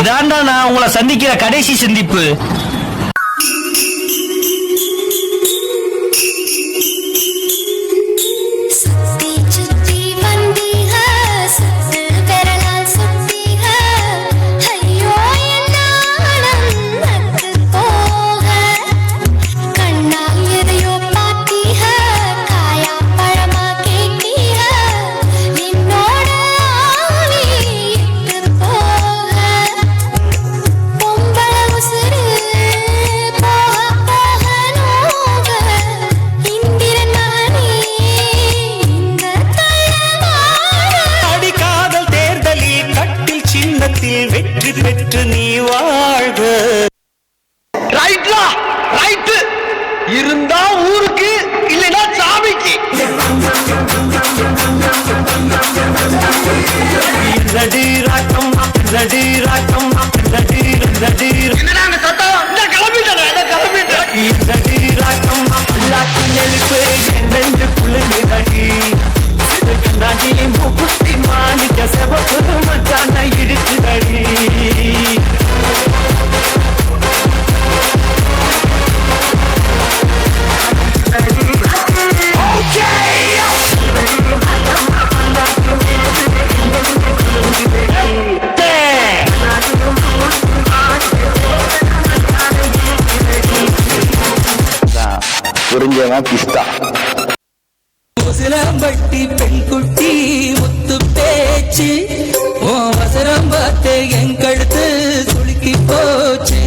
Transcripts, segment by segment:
இதாண்டா நான் உங்களை சந்திக்கிற கடைசி சந்திப்பு. வெற்றி பெற்று நீ வாழ்க. ரைட்லா ரைட் இருந்தா ஊருக்கு இல்லைன்னா சாமிக்கு. ரெடி ராட்டம் ரெடி ராட்டம் ரெடி ரெடி என்னங்க சத்தம் இந்த கிளம்பிட்டேன் ரெடி ராட்டம் எல்லாத்து நெருப்பு என்னென்று குளிர்ந்தடி கண்ணாடி மூக்குத்தி மாணிக்க செவப்பு மச்சான இடிச்சுதடி. புரிஞ்சவன் பிஸ்தா. சிலம்பட்டி பெண் குட்டி முத்து பேச்சு வசரம் பார்த்து என் கழுத்து சுளுக்கி போச்சு.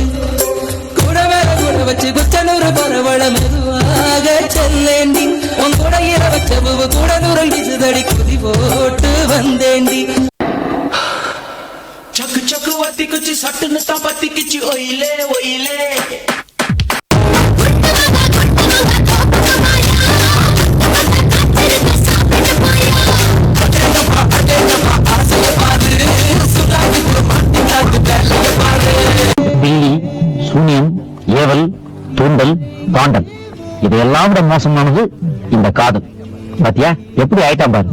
கூட மேல கூட வச்சு குச்சனூறு பரவள மெதுவாக செல்லேண்டி உன் கூட இர வச்ச பூவு கூட நூறல் விசுதடி குதி போட்டு வந்தேண்டி. சக்கு சக்கு வத்தி குச்சி சட்டுன்னு தான் பத்திக்குச்சு ஒயிலே ஒயிலே. பில்லி, சூனியம், ஏவல், தூண்டல், பாண்டன் இதையெல்லாம் விட மோசமானது இந்த காதல். பாத்தியா எப்படி ஆயிட்டான் பாரு.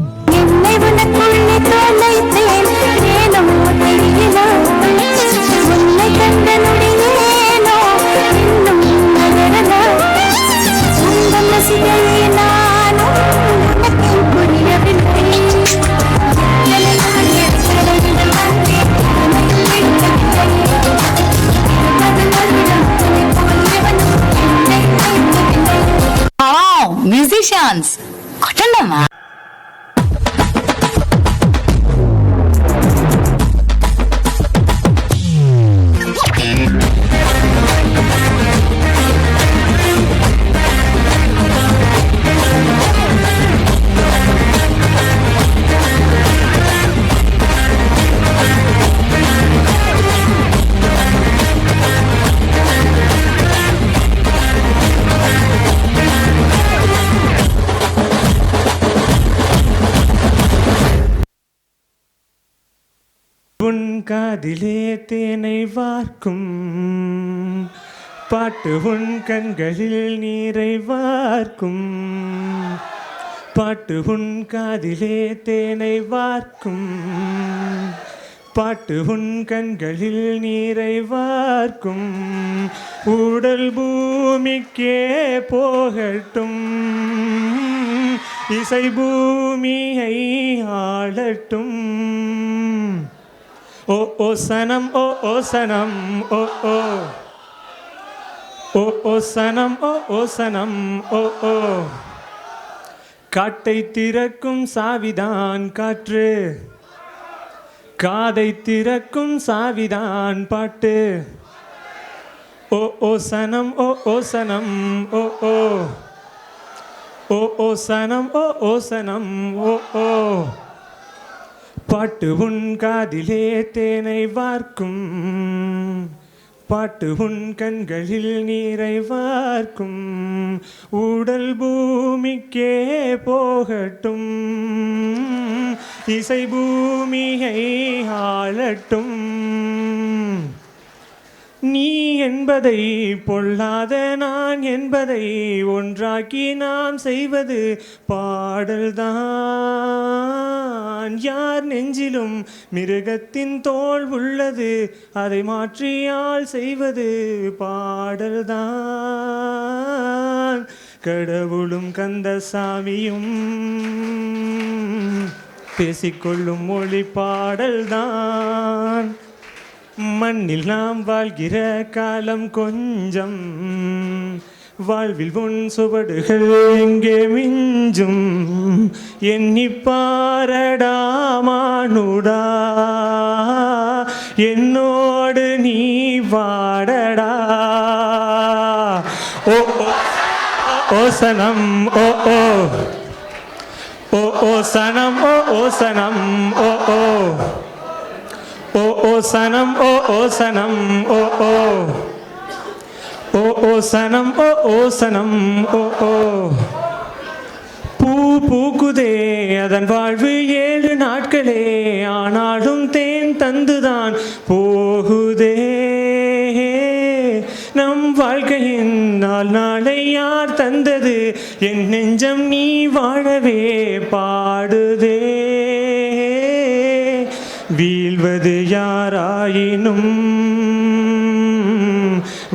Musicians, కొట్టండమ్మా. உன் காதிலே தேனை வார்க்கும் பாட்டு உன் கண்களில் நீரை வார்க்கும் பாட்டு உன் காதிலே தேனை வார்க்கும் பாட்டு உன் கண்களில் நீரை வார்க்கும் உடல் பூமிக்கே போகட்டும் இசை பூமியை ஆளட்டும். ஓ ஓ சனம் ஓ ஓ சனம் ஓ ஓ ஓ ஓ சனம் ஓ ஓ சனம் ஓ ஓ காட்டை திறக்கும் சாவிதான் காற்று காதை திறக்கும் சாவிதான் பாட்டு. ஓ ஓ சனம் ஓ ஓ சனம் ஓ ஓ ஓ ஓ சனம் ஓ ஓ சனம் ஓ ஓ பாட்டு உன் காதிலே தேனை வார்க்கும் பாட்டு உன் கண்களில் நீரை வார்க்கும் உடல் பூமிக்கே போகட்டும் இசை பூமியை ஆளட்டும். நீ என்பதை பொல்லாத நான் என்பதை ஒன்றாக்கி நாம் செய்வது பாடல்தான். யார் நெஞ்சிலும் மிருகத்தின் தோல் உள்ளது, அதை மாற்றியால் செய்வது பாடல்தான். கடவுளும் கந்தசாமியும் பேசிக்கொள்ளும் மொழி பாடல்தான். மண்ணில் நாம் வாழ்கிற காலம் கொஞ்சம், வாழ்வில் உன் சுவடுகள் எங்கே மிஞ்சும். எண்ணி பாரடா மானுடா, என்னோடு நீ வாடடா. ஓ ஓ சனம் ஓ ஓ ஓ ஓ சனம் ஓ ஓ சனம் ஓ ஓ ஓ ஓ சனம் ஓ ஓ சனம் ஓ ஓ ஓ ஓ சனம் ஓ ஓ சனம் ஓ ஓ. பூ பூக்குதே அதன் வாழ்வு 7 நாட்களே, ஆனாலும் தேன் தந்துதான் போகுதே. நம் வாழ்க்கையின் நாளை யார் தந்தது, என் நெஞ்சம் நீ வாழவே பாடுதே. வீழ்வது யாராயினும்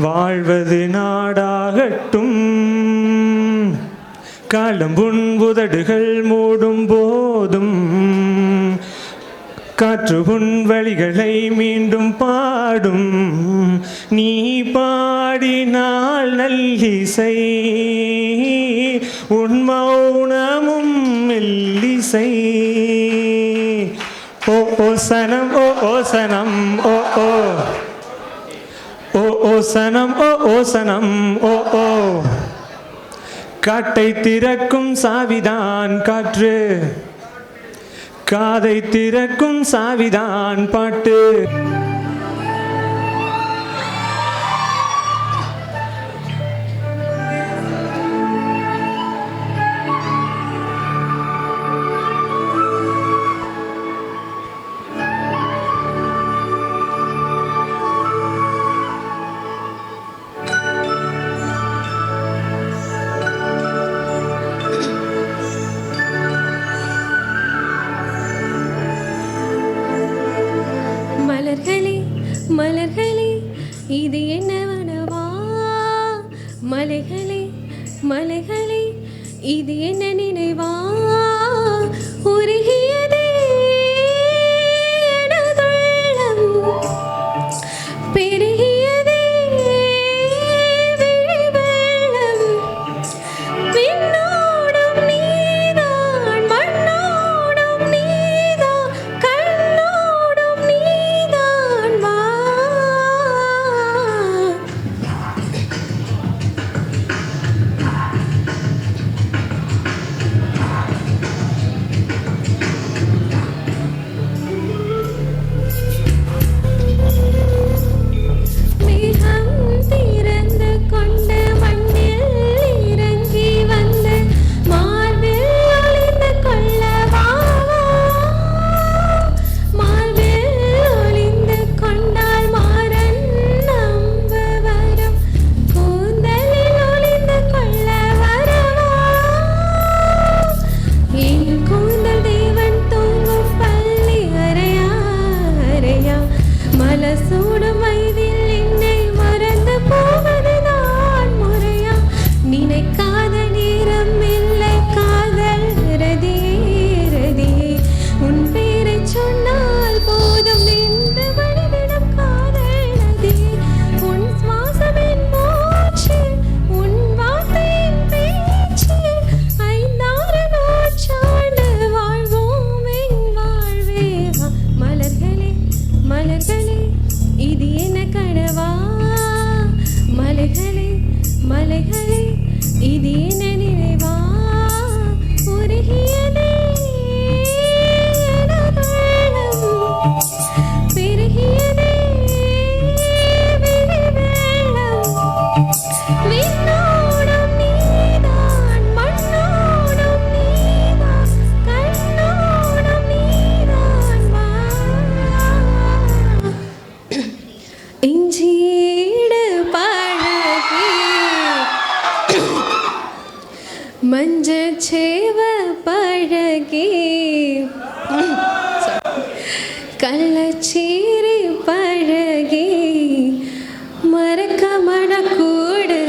வாழ்வது நாடாகட்டும். காலம்புன் உதடுகள் மூடும் போதும் காற்று உன் வழிகளை மீண்டும் பாடும். நீ பாடினால் நல்லிசை, உன் மௌனமும் மெல்லிசை. ஓ ஓ சனம் ஓ ஓ சனம் ஓ ஓ ஓ ஓ சனம் ஓ ஓ சனம் ஓ ஓ. காட்டை திறக்கும் சாவிதான் காற்று, காதை திறக்கும் சாவிதான் பாட்டு. மலர்களே மலர்களே இது என்ன வனவா, மலைகளே மலைகளே இது என்ன நினைவா. உருகியதே எனதுள்ளம், பெருகியதே விழிவெள்ளம். விண்ணோடும் நீதான், மண்ணோடும் நீதான், கண்ணோடும் நீதான் வா. மேகம் திறந்து கொண்டு மண்ணில் இறங்கி வந்து மார்பில் ஒளிந்து கொள்ள வா. மார்பில் ஒளிந்து கொண்டால் மாறன் நம்ப வரும், கூந்தலில் ஒளிந்து கொள்ள வரவா. என் கூந்தல் தேவன் தூங்கும் பள்ளி அறையா அறையா. மலசூடும் வயதில் என்னை மறந்து போவதுதான் முறையா. நினைக்காத நேரம் இல்லை காதல் ரதியே ரதியே. உன் பேரைச் சொன்னால் போதும் நின்று வழிவிடும் காதல் நதியே. உன் சுவாசமின் மூச்சு, உன் வார்த்தையின் பேச்சு. 5-6 நூற்றாண்டு வாழ்வோம் என் வாழ்வே வா. மலர்களே மலர்களே இது என்ன கனவா, மலைகளே மலைகளே இது என்ன நினைவா. உருகியதே எனதுள்ளம், பெருகியதே விழிவெள்ளம். விண்ணோடும் நீதான், மண்ணோடும் நீதான், கண்ணோடும் நீதான் வா. இஞ்சி மஞ்சச்சேவ பழகி கள்ளச்சீரி பழகி மறக்க மனக்கூடுதில்லைய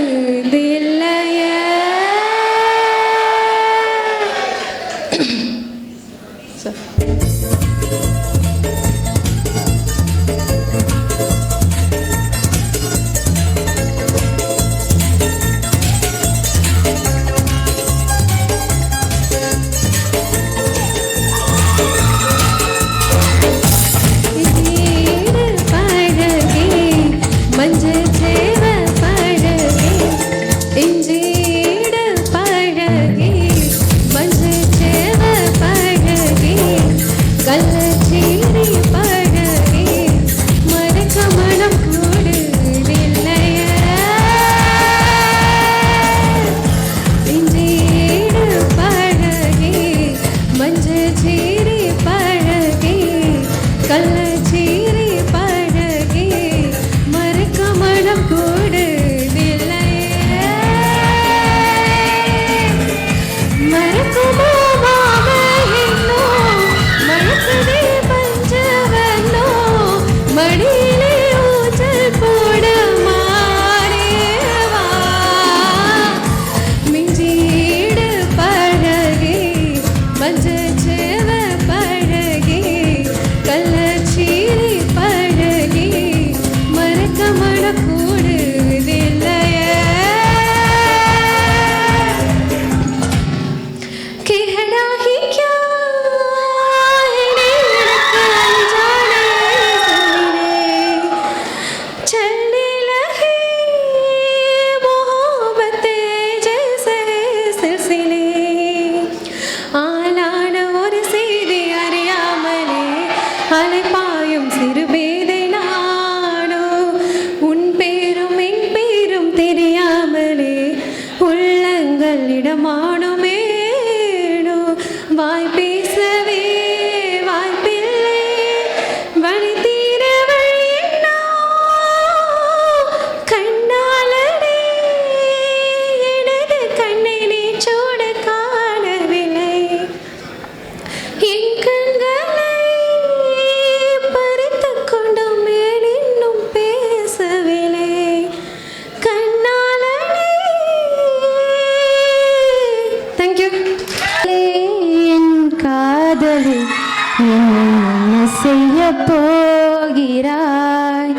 போகிறாய்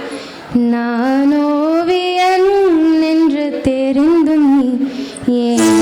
நான் ஓவியன் என்று தெரிந்தும் நீ ஏன்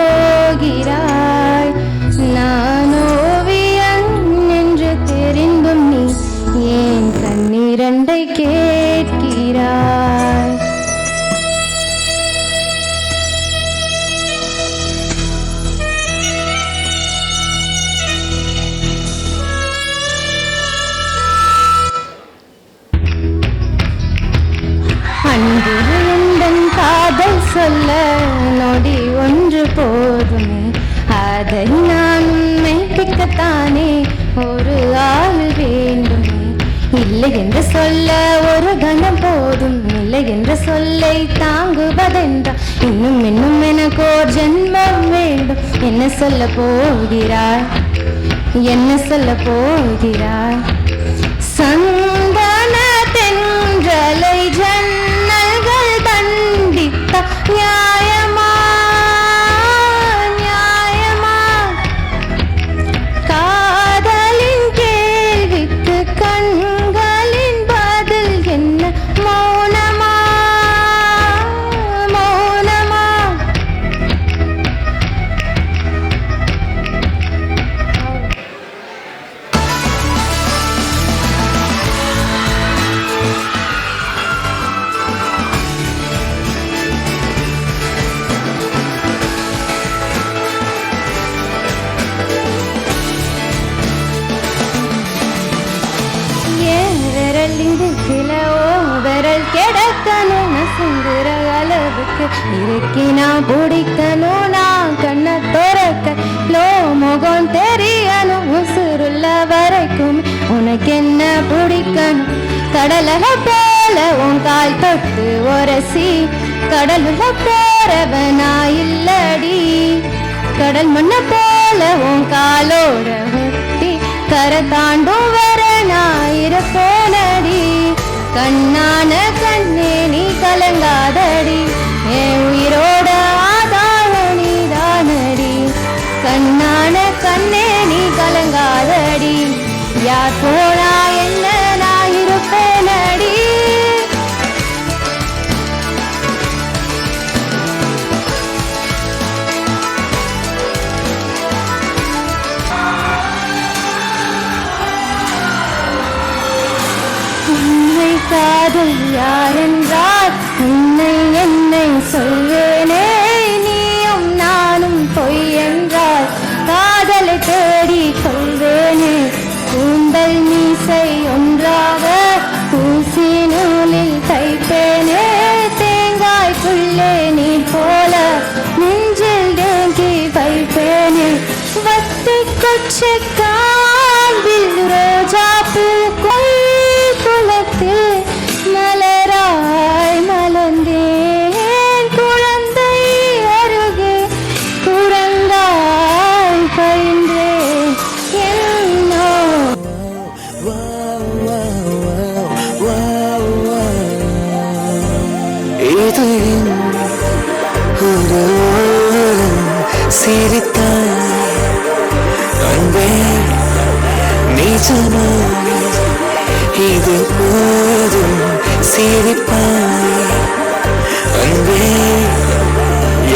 போகிறாய் நான் ஓவியன் என்று தெரிந்தும் நீ ஏன் கண்ணீரண்டை கேட்கிறாய் அன்பு எந்தன் காதல் சொல்ல நொடி ஒன்று போதுமே அதை நான் மெய்ப்பிக்கத்தானே ஒரு ஆள் வேண்டுமே இல்லை என்று சொல்ல ஒரு கணம் போதும் இல்லை என்ற சொல்லை தாங்குவதென்றால் இன்னும் இன்னும் எனக்கு ஒரு ஜென்மம் வேண்டும் என்ன சொல்ல போகிறாய் என்ன சொல்ல போகிறாய் சந்தன தென்றலை ஜன்னல்கள் தண்டித்த நியாயமா நியாயமா காதலின் கேள்விக்கு கண்களின் பதில் என்ன மௌனமா மௌனமா இருக்கினா பிடிக்கணும் நான் கண்ணை திறக்க லோ முகம் தெரியணும் உசுருள்ள வரைக்கும் உனக்கு என்ன பிடிக்கணும் கடலக போல உன் கால் தொட்டு உரசி கடலுல போறவனா இல்லடி கடல் மண்ண போல உன் காலோட ஒட்டி கரை தாண்டும் வர நான் இருப்பேனடி கண்ணான கண்ணே நீ கலங்காதடி என் உயிரோட ஆதார நீதானடி கண்ணான கண்ணே நீ கலங்காதடி யார் போனா என்ன நான் இருப்பேனடி உன்னை காதல் யாரென்றால் உன்னை என்னை சொல்வேனே நீயும் நானும் பொய் என்றால் காதலை தேடி கொள்வேனே கூந்தல் மீசை ஒன்றாக பூசி நூலில் தைப்பேனே தேங்காய்க்குள்ளே நீ போல நெஞ்சில் தேங்கி வைப்பேனே வத்தி கொச்சை காம்பில் ரோஜா பூ குளத்தில் மலராய் மலர்ந்தேன் குழந்தை அருகே குரங்காய் பயின்றேன் என்னோ இது ஒரு சிரித்தாய் அன்பே நிஜமாய் இது போதும் சிரிப்பாய் அன்பே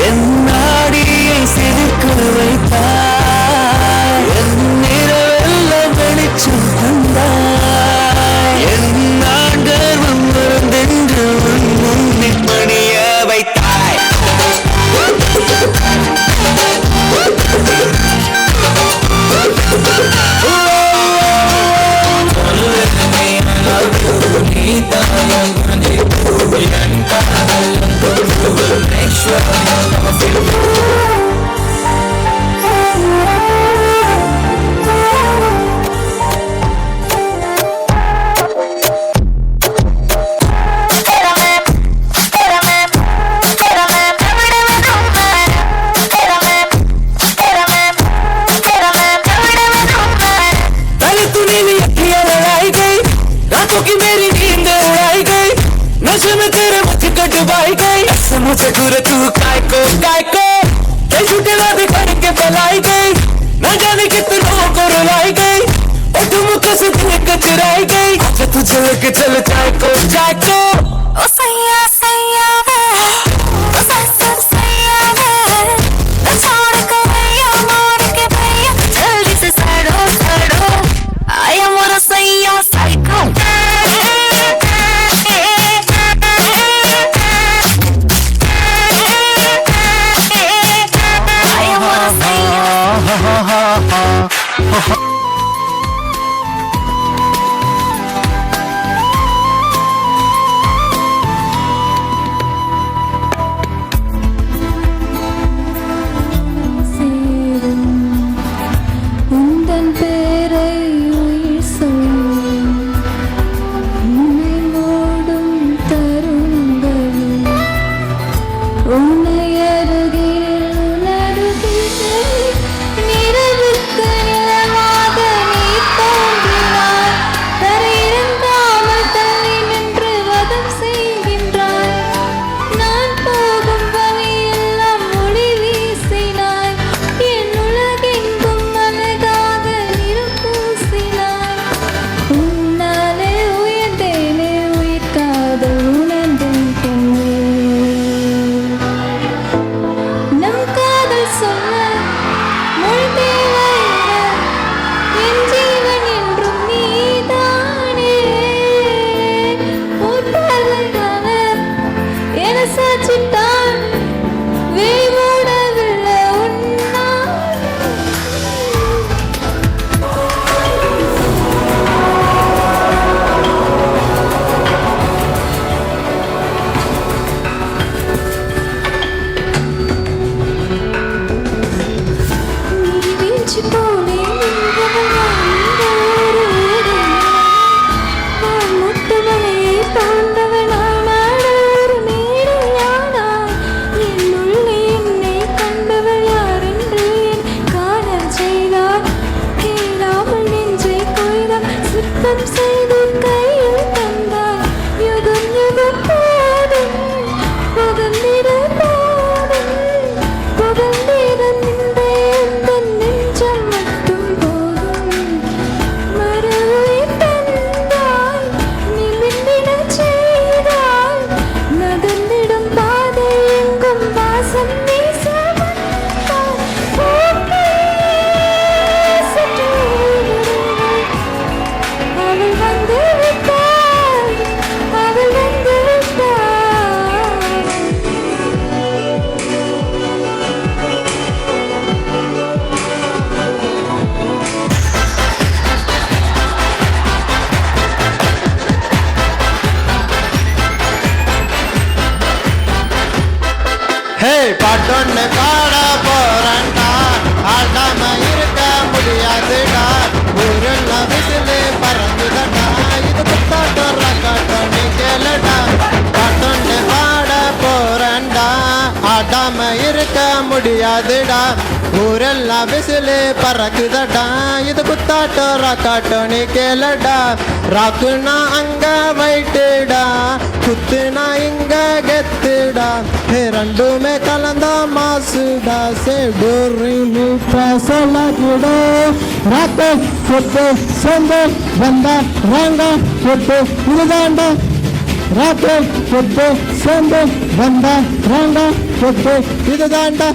என் நாடியை சிரிக்க வைத்தாய் என் நிறவெல்லாம் வெளிச்சம் தந்தாய் என் நான்கர்வம் மறந்தென்று உன் முன்னில் பணிய வைத்தாய் நீ தாயம் என் காதல் ஹே பாட்டொன்னு பாட போறேன்டா ஆடாம இருக்க முடியாதுடா ஊரெல்லாம் விசிலு பறந்துதடா இது குத்தாட்டம் ரக்காட்டம் நீ கேளுடா பாட்டொன்னு பாட போறேன்டா ஆடாம இருக்க முடியாதுடா ஊரெல்லாம் விசிலு பறக்குதடா இது குத்தாட்டம் ரக்காட்டம் நீ கேளுடா ராக்குனா அங்க வைட்டுடா குத்துனா இங்க கெத்துடா ரெண்டுமே கலந்தா மாசுடா சேடோரி சொல்லா ராக்கு கொட்டு சொந்த வந்தா வாங்க கொட்டு இதுதாண்டா ராக்கு கொட்டு சொந்த வந்தா வாங்க கொட்டு இதுதாண்டா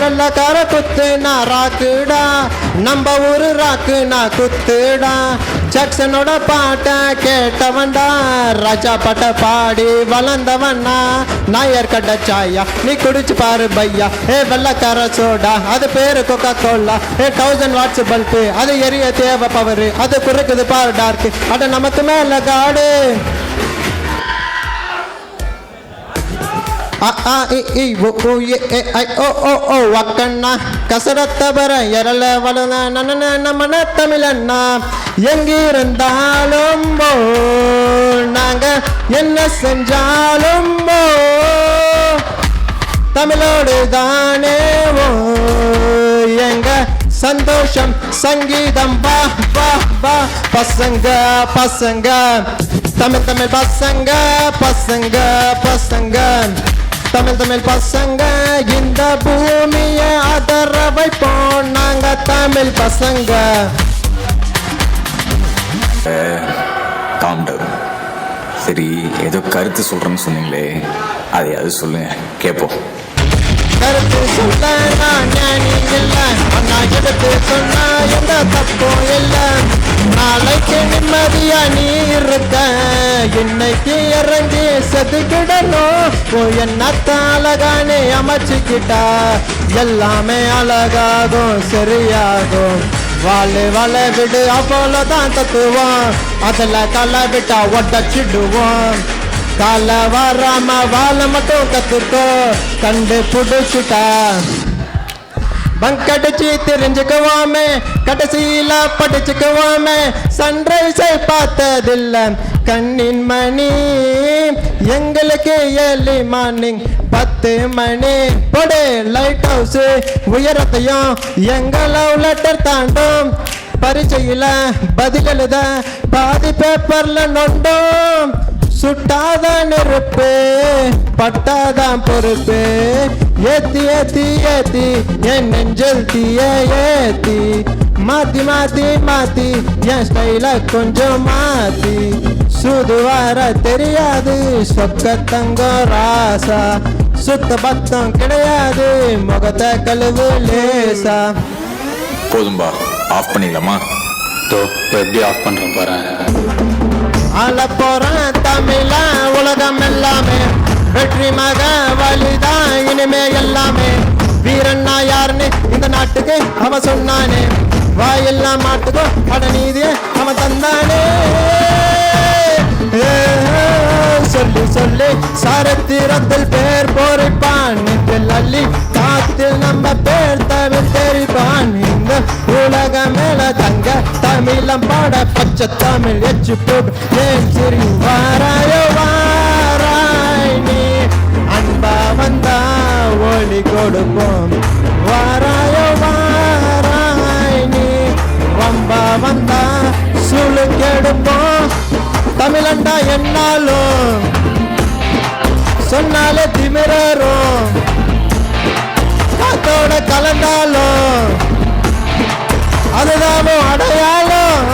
வெள்ளக்கார குத்துனா ராக்குடா நம்ம ஊரு ராக்குனா குத்துடா ஜக்சனோட பாட்ட கேட்டவன்டா ராஜா பாட்ட பாடி வளர்ந்தவண்ணா நாயர் கட்ட சாயா நீ குடிச்சு பாரு பையா வெள்ளக்கார சோடா அது பேரு கொக்கா கோலா 1000 வாட்ஸ் பல்பு அது எரிய தேவை பவரு அது குறைக்குது பாரு டார்க் அட நமக்கு மேல காடு வக்கண்ணா கசரத்த பர எரல வளன நம்ம தமிழண்ணா எங்கிருந்தாலும் நாங்க என்ன செஞ்சாலும் தமிழோடு தானே எங்க சந்தோஷம் சங்கீதம் பா பா பா பசங்க பசங்க தமிழ் தமிழ் பசங்க பசங்க பசங்க தமிழ் தமிழ் பசங்க இந்த பூமியை அதர வைப்போம் நாங்க தமிழ் பசங்க காம் டவுன். சரி ஏதோ கருத்து சொல்றேன்னு சொன்னீங்களே அதையாவது சொல்லுங்க கேட்போம். கருத்து சொல்ல நான் ஞானி இல்லை அண்ணா எடுத்து சொன்னா எந்த தப்பும் இல்லை நாளைக்கு நிம்மதியா நீ இருக்க இன்னைக்கு இறங்கி செதுக்கிடணும் என்னத்த அழகானே அமைச்சுக்கிட்டா எல்லாமே அழகாகும் சரியாகும் வாழை வாழை விடு அவ்வளோதான் தத்துவோம் அதில் தலை விட்டா ஒட்டச்சிடுவோம் கால வராம வாழ மட்டும் கத்துக்கோ கண்டு புடிச்சுட்டா பங்கடிச்சு தெரிஞ்சுக்குவோமே கடைசியில படிச்சுக்குவோமே சன்ரைஸை பார்த்ததில்ல கண்ணின் மணி எங்களுக்கு ஏர்லி மார்னிங் 10 மணி பொடே லைட் ஹவுஸ் உயரத்தையும் எங்க லவ் லெட்டர் தாண்டும் பரீட்சையில பதில் எழுத பாதி பேப்பர்ல நொண்டும் சுட்டாத நெருப்பு பட்டாதான் பொறுப்பு ஏத்தி ஏத்தி ஏத்தி என் நெஞ்சல் தீய ஏத்தி மாத்தி மாத்தி மாத்தி என் ஸ்டைல கொஞ்சம் மாத்தி சுது வர தெரியாது சொக்க தங்கம் ராசா சுத்த பத்தம் கிடையாது முகத்தை கழுவு லேசா. போதும்பா ஆஃப் பண்ணிடலாமா? எப்படி ஆஃப் பண்றேன் பாரு. ஆள போறேன் தமிழ உலகம் எல்லாமே வெற்றி மக வழிதான் இனிமே எல்லாமே வீரண்ணா யாருன்னு இந்த நாட்டுக்கு அவன் சொன்னானே வாயெல்லாம் மாட்டுக்கோ அட நீதிய அவன் தந்தானே சொல்லி சொல்லி சரித்திரத்தில் பேர் பொறிப்பான் நெற்றில் அள்ளி காத்தில் நம்ம பேர் தமிழ் தெரிப்பான் இந்த உலக மேல தங்க தமிழம் பாட பச்சை தமிழ் எச்சு போட்டு ஏன் சிரி வாராயோ வாராய் நீ அன்பா வந்தா ஒளி கொடுப்போம் வாராயோ வாராய் நீ வம்பா வந்தா சுழுக்கெடுப்போம் தமிழண்டா என்னாலும் சொன்னாலே திமிரரும் காத்தோட கலந்தாலும் அதுதான் அடையாளம்.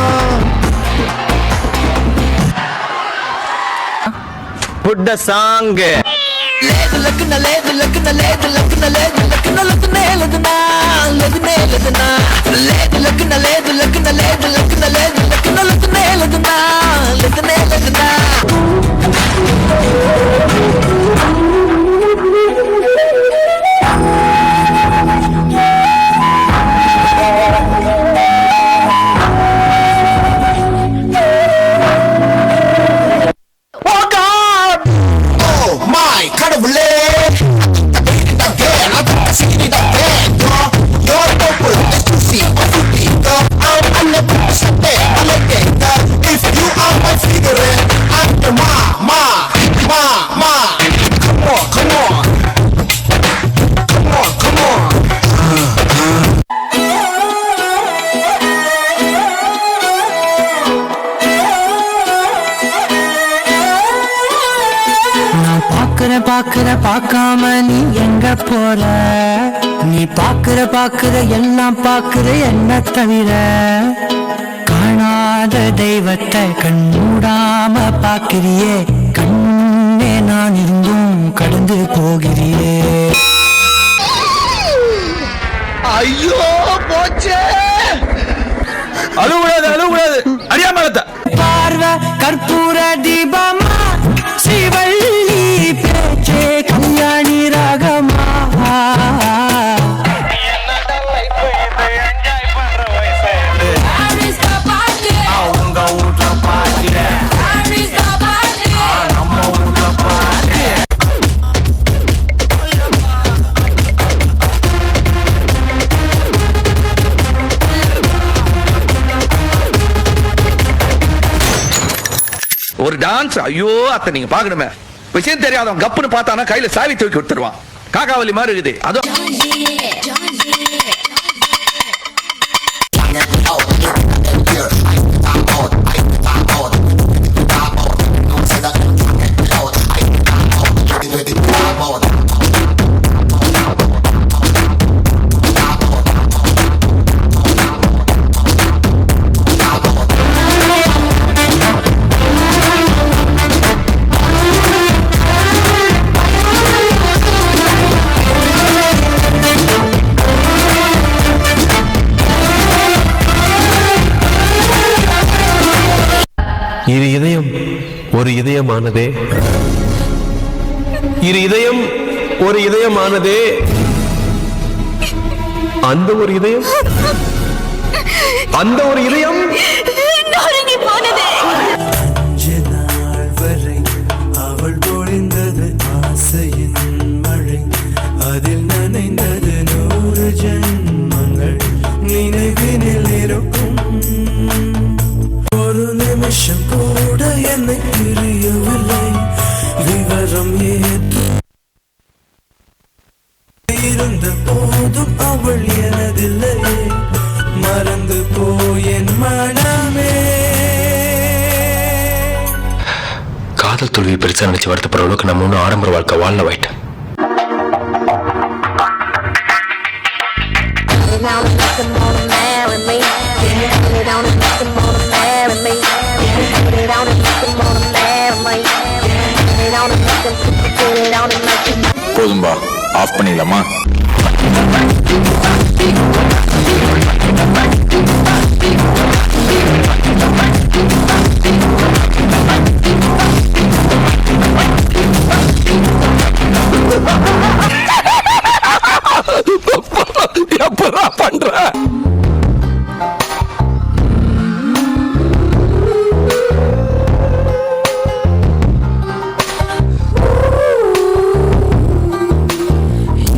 புட்ட சாங்கு లేదు లక్కున లేదు లక్కున లేదు లక్కున లేదు లక్కున లక్కున లేదునా లేదునే లేదునా లేదు లక్కున లేదు లక్కున లేదు లక్కున లేదు లక్కున లక్కున లేదునా లేదునే లేదునా பார்க்காம நீ எங்க போற? நீ பாக்குற எல்லாம் பாக்குற என்ன தவிர. காணாத தெய்வத்தை கண் மூடாம பாக்கிறியே, கண்ணே நான் இருந்தும் கடந்து போகிறியே. ஐயோ போச்சே. அழுவுடாது அறியாமலத்த பார்வை கற்பூர தீபமா, ஸ்ரீவள்ளி பேச்சே கல்யாணி ராகமா. ஒரு டான்ஸ். ஐயோ அத்தை நீங்க பாக்கணுமே. விஷயம் தெரியாதவன் கப்புன்னு பார்த்தானா கையில சாவி தூக்கி கொடுத்துருவான். காக்காவலி மாதிரி இருக்குது. அதுவும் இரு இதயம் ஒரு இதயமானதே, இரு இதயம் ஒரு இதயமானதே, அந்த ஒரு இதயம், அந்த ஒரு இதயம் நொறுங்கி போனதே. வரை அவள் பொழிந்தது ஆசையின் மழை, அதில் நனைந்தது 100 ஜென்மங்கள் நினைவினில் இருக்கும். ஒரு நிமிஷம் கூட என்னை பிரியவில்லை, விவரம் ஏற்று இருந்த போதும் அவள் எனதில்லையே, மறந்து போயேன் மனமே. காதல் தோல்வி பெருசா நினைச்சு வருத்தப்படுற அளவுக்கு நம்ம ஒன்னும் ஆடம்பர வாழ்க்கை வாழ வைட்டேன். போதும்பா, ஆஃப் பண்ணிடலாமா? எப்படா பண்ற?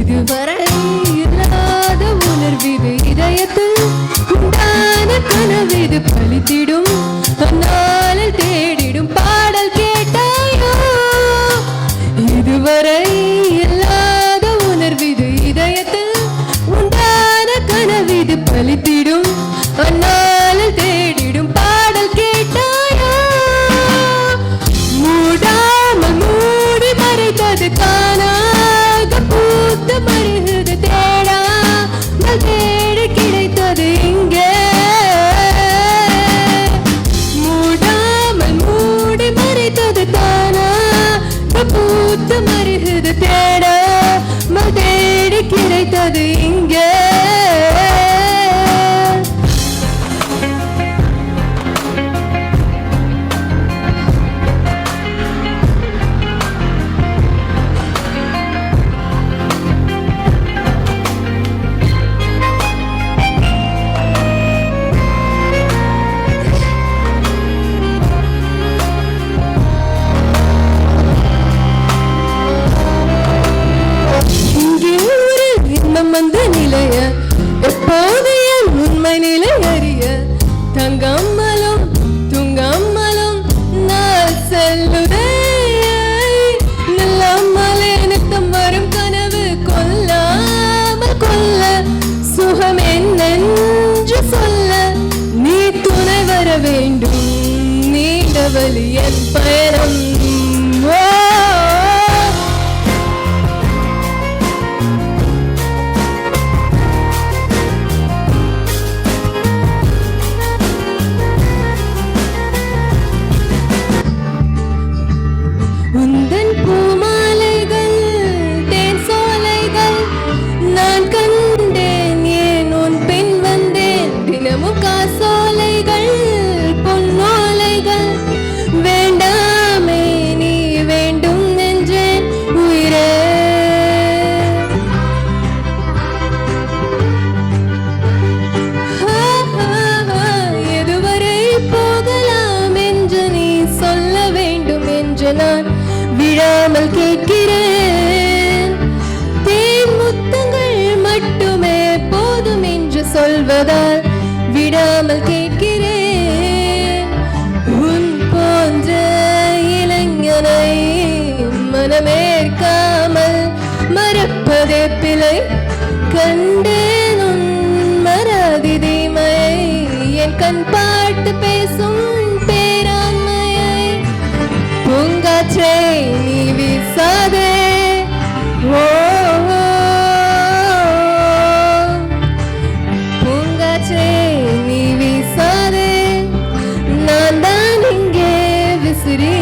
இதுவரை இல்லாத உணர்விது இதயத்தில் உண்டான கனவிது பலித்திடும், தன்னாலில் தேடிடும் பாடல் கேட்டாயோ. இதுவரை இல்லாத உணர்விது இதயத்தில் உண்டான கனவிது பலித்திடும், தன்னாலில் தேடிடும் பாடல் கேட்டாயோ. மூடாமல் மூடி மறைத்தது காணாக பூத்து மருகுது தேடாமல் தேடி கிடைத்தது இங்கே. மூடாமல் மூடி மறைத்தது காணாக பூத்து மருகுது தேடாமல் தேடி கிடைத்தது இங்கே. வந்து நிலைய எப்போது என் உண்மை நிலை அறிய, தங்கம்மலும் தூங்கம்மலும் நான் செல்லுதே. நில்லாமலே நித்தம் வரும் கனவு கொல்லாமல் கொல்ல, சுகம் என்னென்று சொல்ல நீ துணை வர வேண்டும். நீண்ட வழி என் பயணம். விடாமல் கேட்கிறேன் உன் போன்ற இளைஞனை மனமேற்காமல் மறப்பதே பிழை கண்டேன் உன் மறதி தீமையை என் கண் பாட்டு பேசும் பேராண்மையை பூங்காற்றை நீ வீசாதே ஓ பூங்காற்றை நீ வீசாதே நான் தான் இங்கே விசிறி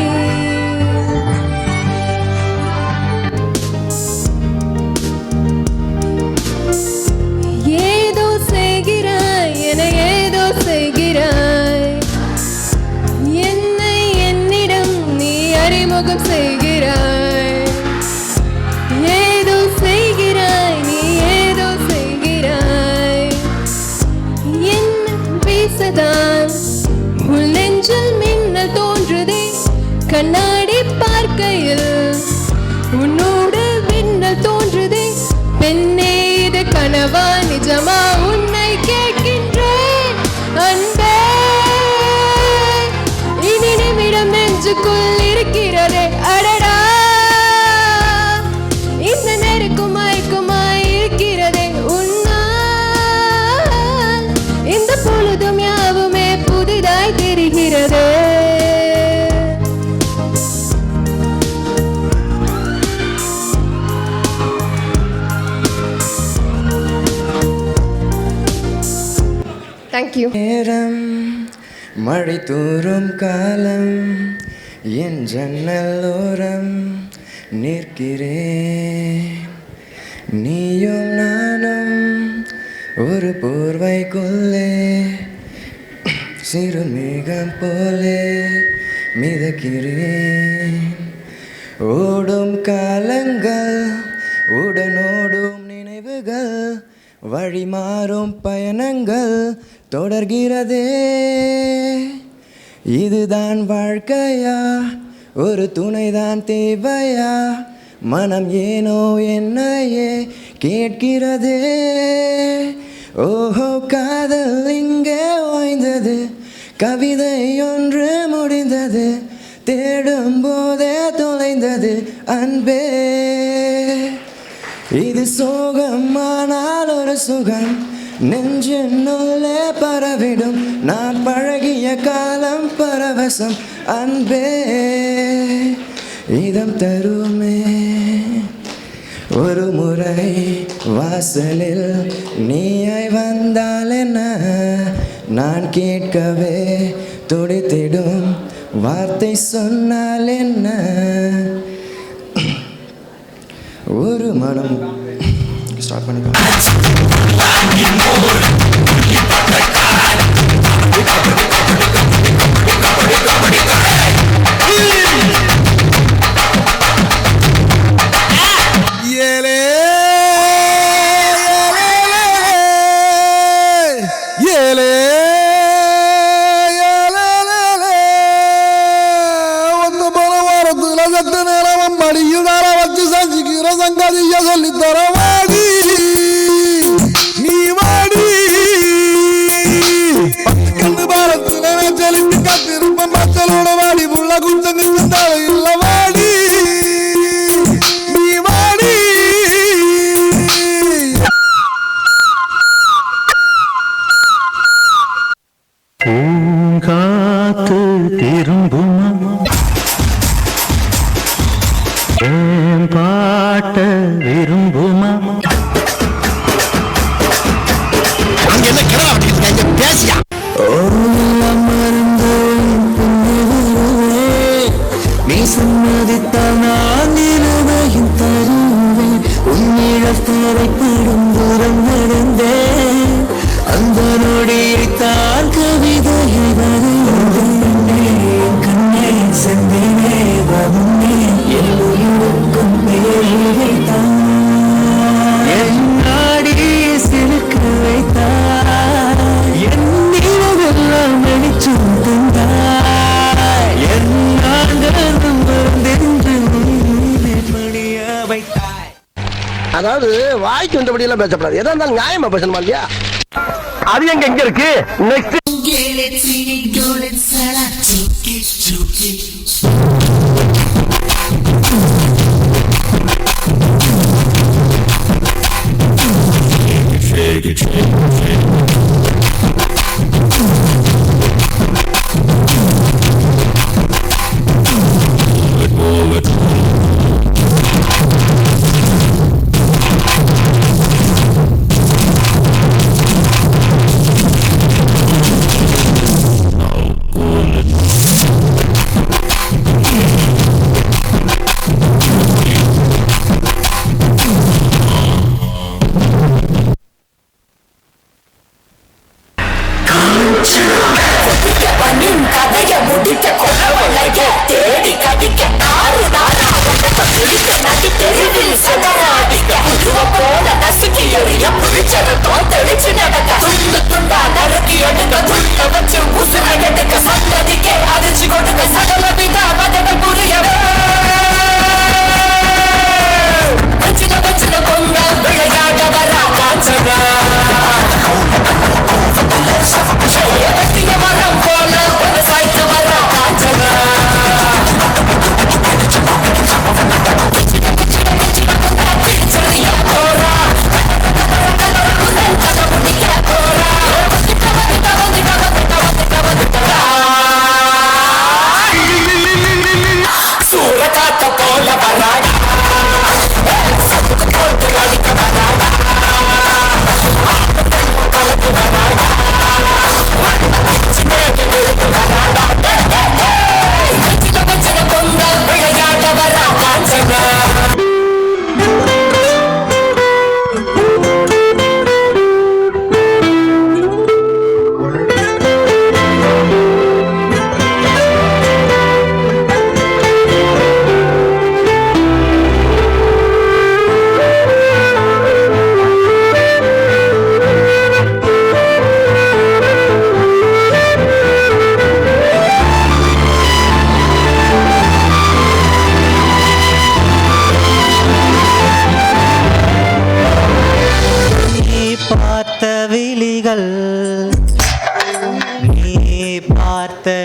ஏதோ செய்கிறாய் என ஏதோ செய்கிறாய் என்னை என்னிடம் நீ அறிமுகம் செய்கிறாய் ஏதோ செய்கிறாய் நீ ஏதோ செய்கிறாய் என்ன பேசதான் உள் நெஞ்சில் மின்னல் தோன்றுதே கண்ணாடி பார்க்கையில் உன்னோடு மின்னல் தோன்றுதே பெண்ணே இது கனவா நிஜமா உன்னை கேட்கின்றேன் அன்பே இனி நிமிடம் நெஞ்சுக்குள் இருக்கிறதே அடடா இந்த நெருக்கும் மயக்குமாய் இருக்கிறதே உன்னால் இந்த பொழுதும் யாவுமே புதிதாய் தெரிகிறதே Thank you. நேரம் மழை தூறும் காலம் என் ஜன்னலோரம் நிற்கிறேன் நீயும் நானும் ஒரு போர்வைக்குள்ளே சிறு மேகம் போலே மிதக்கிறேன் ஓடும் காலங்கள் உடனோடும் நினைவுகள் வழி மாறும் பயணங்கள் தொடர்கிறதே இதுதான் வாழ்க்கையா ஒரு துணைதான் தேவையா மனம் ஏனோ என்னையே கேட்கிறதே ஓஹோ காதல் இங்கே ஓய்ந்தது கவிதை ஒன்று முடிந்தது தேடும் போதே தொலைந்தது அன்பே இது சோகமானால் ஒரு சுகம் நெஞ்சினுள்ளே பரவிடும் நான் பழகிய காலம் பரவசம் அன்பே இதம் தருமே ஒரு முறை வாசலில் நீயாய் வந்தால் என்ன நான் கேட்கவே துடித்திடும் வார்த்தை சொன்னால் என்ன ஒரு மனம் ஸ்டார்ட் பண்ணிக்கலாம் சொல்லி தரவாடி நீ வாடி கண்டு பாரத்துல செலுத்தி காத்திருப்ப மக்களோட வாடி புள்ள குஞ்சங்க இல்ல வாடி நீ வாடி பூங்காத்து திரும்புமா பாட்ட விரும்புமா பேசியா நீ சம்மதித்தால் நான் நிலவையும் தருவேன் உன்னிழத்தரைப்படும் தூரம் நடந்தேன் அந்த நொடியைத்தான் கவிதையை வரைந்தேன் கண்ணே செந்தேனே வந்தே எல்லோருக்கும் மேலைத்தான் என் நாடி சிலுக்க வைத்தாய் என் நிலவெல்லாம் வெளிச்சம் தந்தாய் என் நாங்களும் மறந்தென்று மணிய வைத்தாய். அதாவது வாய்க்கு வந்தபடி எல்லாம் பேசப்படாது எதா இருந்தாலும் நியாயமா பேசணுமா இல்லையா அது எங்க இருக்கு நெக்ஸ்ட்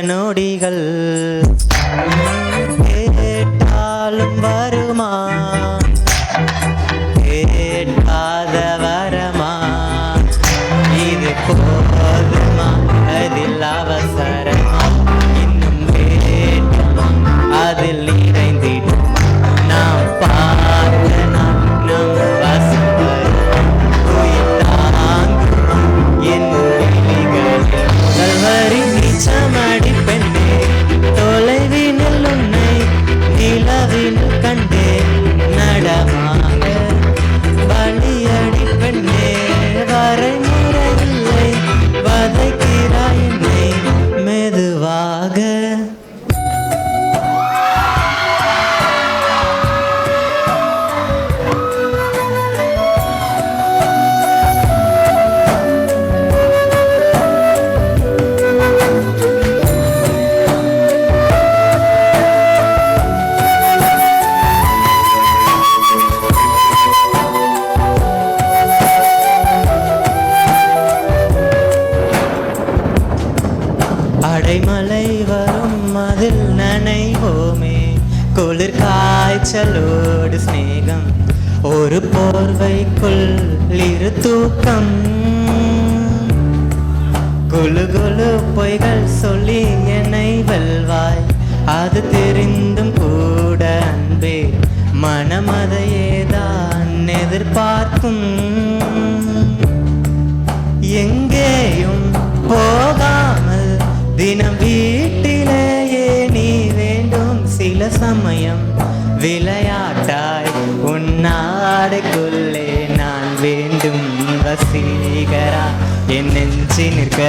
நொடிகள் கேட்டாலும் வருமா கேட்காத வரமா இது போதுமா அதில் அவசரமா இன்னும் வேண்டுமா அதில் நிறைந்திடும் நாம் பார்த்த நம் வசம் வரும் உயிர் தாங்கும் என் விழிகளில் முதல் வரி நீச்சமடி பெண்ணே தொலைவினில் உன்னை நிலவினில் கண்டே நடமாக பலியடி பெண்ணே வரைமுறை இல்லை வதைக்கிறாய் என்னை மெதுவாக அடைமலை வரும் அதில் நனைவோமே குளிர் காய்ச்சலோடு சிநேகம் ஒரு போர்வைக்குள் இரு தூக்கம் குழு குழு பொய்கள் சொல்லி என்னை வெல்வாய் அது தெரிந்தும் கூட அன்பே மனமதையேதான் எதிர்பார்க்கும் எங்கேயும் போகாமல் தினம் வீட்டிலேயே நீ வேண்டும் சில சமயம் விளையாட்டாய் உன்னாடைக்குள்ளே நான் வேண்டும் வசீகரா என் நெஞ்சி நிற்க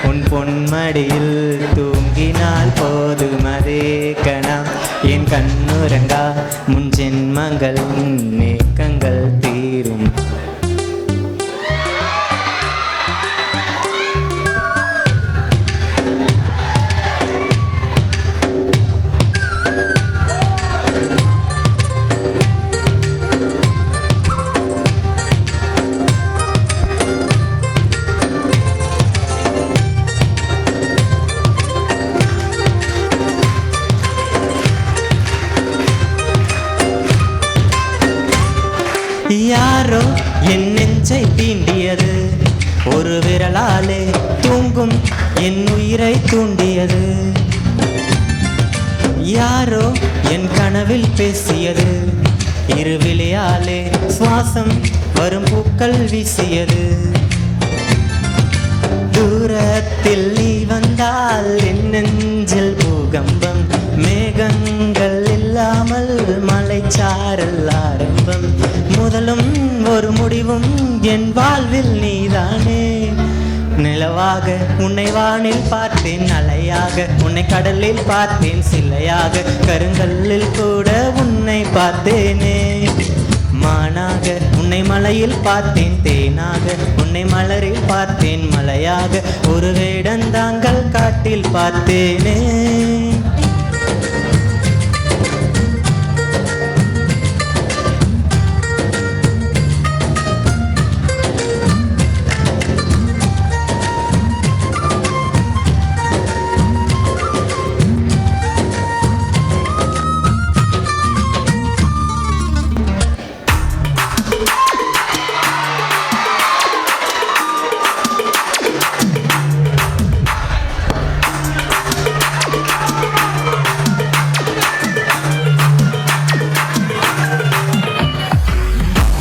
உன் பொன்மடியில் தூங்கினால் போதும் அதே கணம் என் கண்ணுறங்கா முன் ஜென்மங்கள் நேக்கங்கள் தீரும் பூக்கும் என் உயிரை தூண்டியது. யாரோ என் கனவில் பேசியது. இருவிழியாலே சுவாசம் வரும் பூக்கள் வீசியது. தூரத்தில் நீ வந்தால் என் நெஞ்சில் பூகம்பம். மேகங்கள் இல்லாமல் மலைச்சாரல் ஆரம்பம். முதலும் ஒரு முடிவும் என் வாழ்வில் நீதானே. நிலவாக உன்னை வானில் பார்த்தேன், அலையாக உன்னை கடலில் பார்த்தேன், சிலையாக கருங்கல்லில் கூட உன்னை பார்த்தேனே. மானாக உன்னை மலையில் பார்த்தேன், தேனாக உன்னை மலரில் பார்த்தேன், மலையாக ஒரு வேடந்தாங்கள் காட்டில் பார்த்தேனே.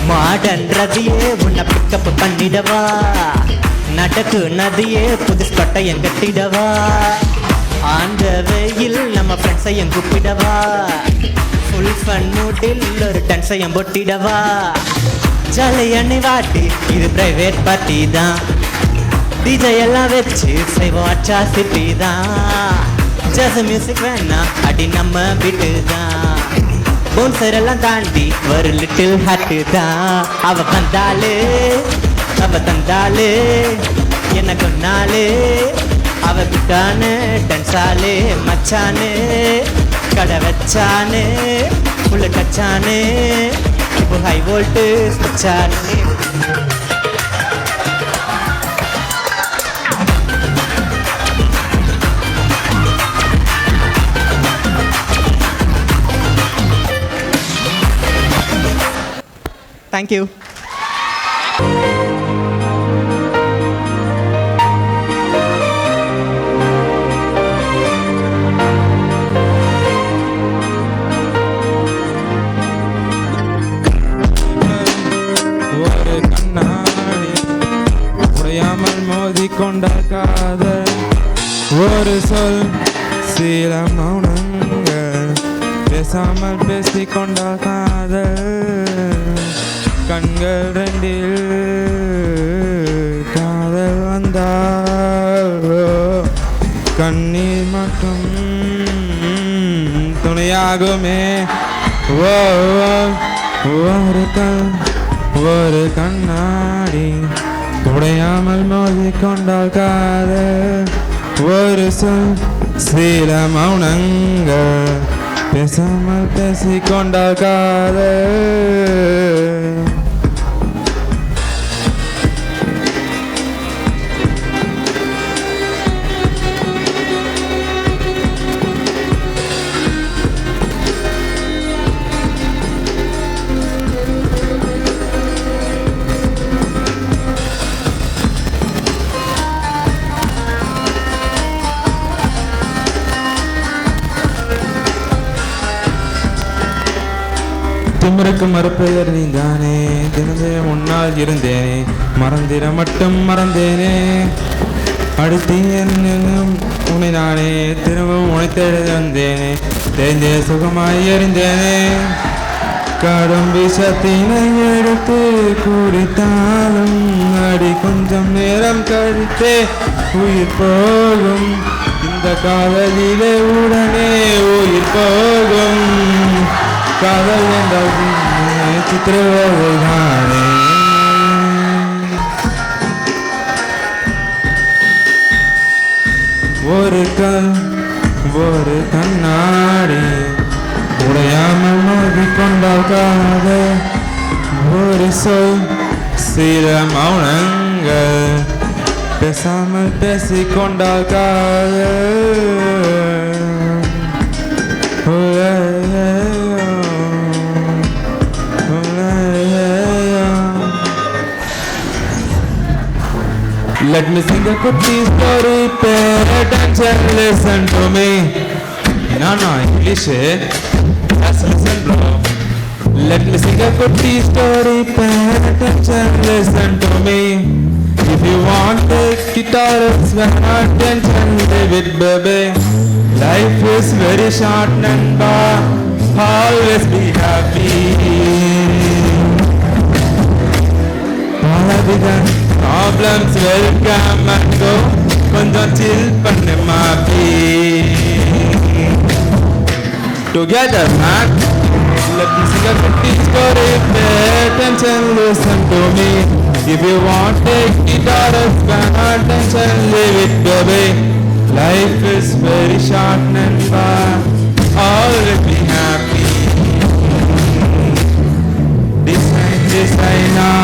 மாடன்றதையே உன்னை பிக்கப் பண்ணிடவா. நடக்கு நதியே புதுசு பட்டையன் கட்டிடவா. ஆண்ட வெயில் நம்ம ஃப்ரெண்ட்ஸையும் கூப்பிடவா. ஃபுல் ஃபன் மூட்டில் ஒரு டென்ஸையும் பொட்டிடவா. ஜாலியண்ணை வாட்டி இது பிரைவேட் பார்ட்டி தான். டிஜே எல்லாம் வச்சு செய்வோம் அட்ராசிட்டி தான். ஜாஸ் மியூசிக் வேணா அடி நம்ம பீட்டு தான். போன்சர் எல்லாம் தாண்டி ஒரு லிட்டில் ஹாட்டு தான். அவ வந்தாலே அவ தந்தாலே என்ன கொன்னாலே. அவ விட்டானே டான்ஸாலே மச்சானே. கடை வச்சானே உள்ள கச்சானே. இப்போ ஹை வோல்ட்டு ஸ்விட்சானே. Thank you. ஒரு கண்ணாடி உடையாமல் மோதிக்கொண்ட காதல். ஒரு சொல் சில மௌனங்கள் பேசாமல் பேசிக்கொண்ட காதல். கண்கள் ரெண்டில் காதல் வந்தால் கண்ணீர் மட்டும் துணையாகுமே. ஒரு கண்ணாடி உடையாமல் மோதிக்கொண்டால் காதல். ஒரு சொல் சில மௌனங்கள் பேசாமல் பேசிக்கொண்டால் காதல். திமிருக்கு மறுப்பெயர் நீதானே. தினந்தே முன்னால் இருந்தேனே, மறந்திட மட்டும் மறந்தேனே. அடுத்து என்னும் உன்னை நானே திரும்பவும் உனைத்தெழ வந்தேனே. தெரிந்தே சுகமாய் எறிந்தேனே. கடும் விஷத்தினை எடுத்து குடித்தாலும் அடி கொஞ்சம் நேரம் கழித்தே உயிர் போகும். இந்த காதலிலே உடனே உயிர் போகும். காதல் என்றால் சித்திரவதைதானே. ஒரு கண்ணாடி உடையாமல் மோதிக்கொண்டால் காதல். ஒரு சொல் சில மௌனங்கள் பேசாமல் பேசிக்கொண்டால் காதல். Let me sing a kutti story, pay attention, listen to me. No, English, just listen, bro. Let me sing a kutti story, pay attention, listen to me. If you want the guitar, pay attention, leave it, baby. Life is very short, Nanda. Always be happy. All I begun, problems will come and go. Konjam chill panne maafi. Together, man. Let me sing a kutti story. Pay attention, listen to me. If you want a guitar, pay attention, leave it, baby. Life is very short and far. Always be happy. Designer,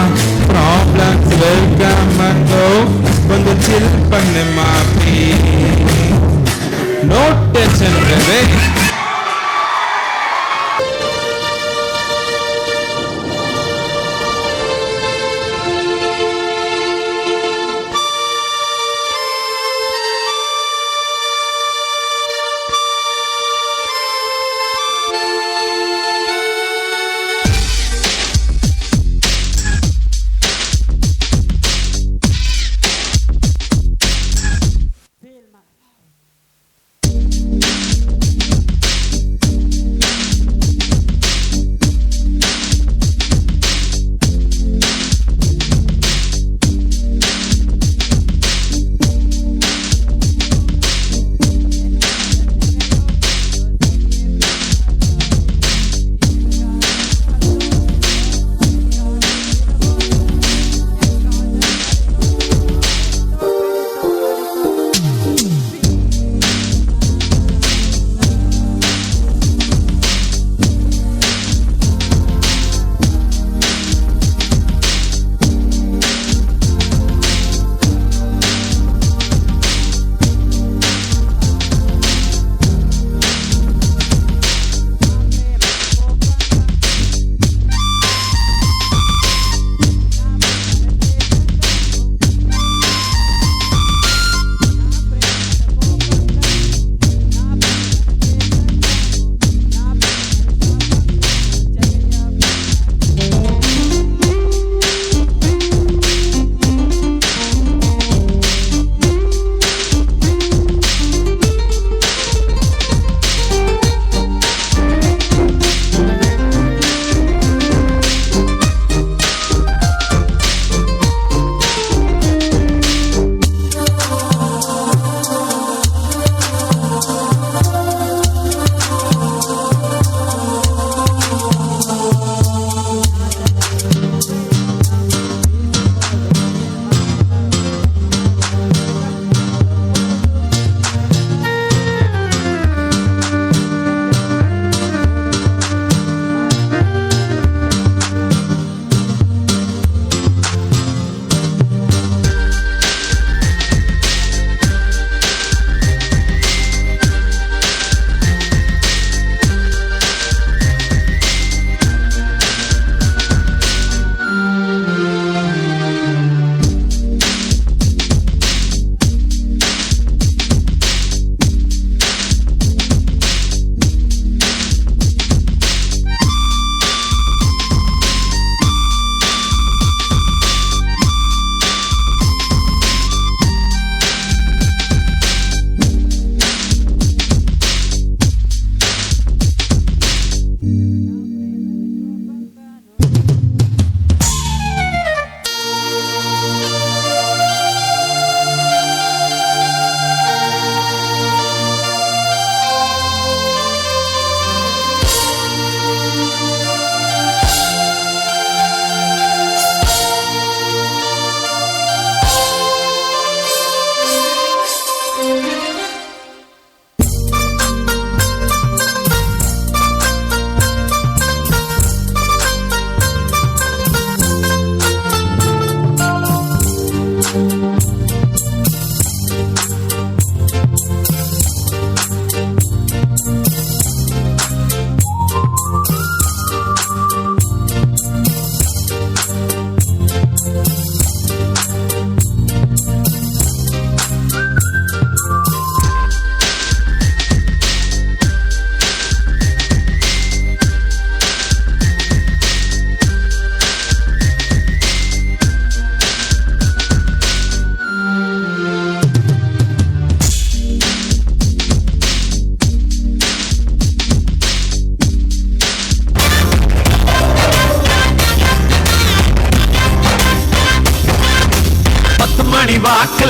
problems will come and go. Konjam chill panne maafi. No tension, baby.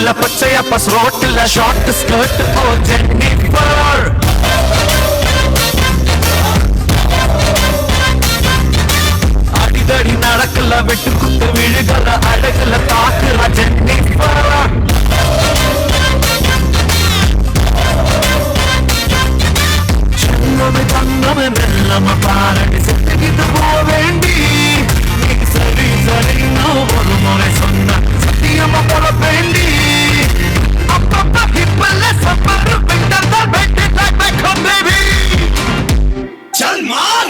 ரோட்டுல பச்சையா bus ரோட்டுல short skirt ஓ Jennifer அடிதடி நடக்கல வெட்டு குத்து விழுகல அழகுல தாக்குல Jennifer சின்னமே தங்கமே மெல்லம பாரடி செத்துக்கிட்டு போவேண்டி நீ சரி சரி ஒரு முறை சொன்ன சத்தியமா போல வேண்டி அப்பப்ப ஹிப்பல்ல சப்பரு பெண்டர் பெட்டி லைக் மை கம் பேபி चल मार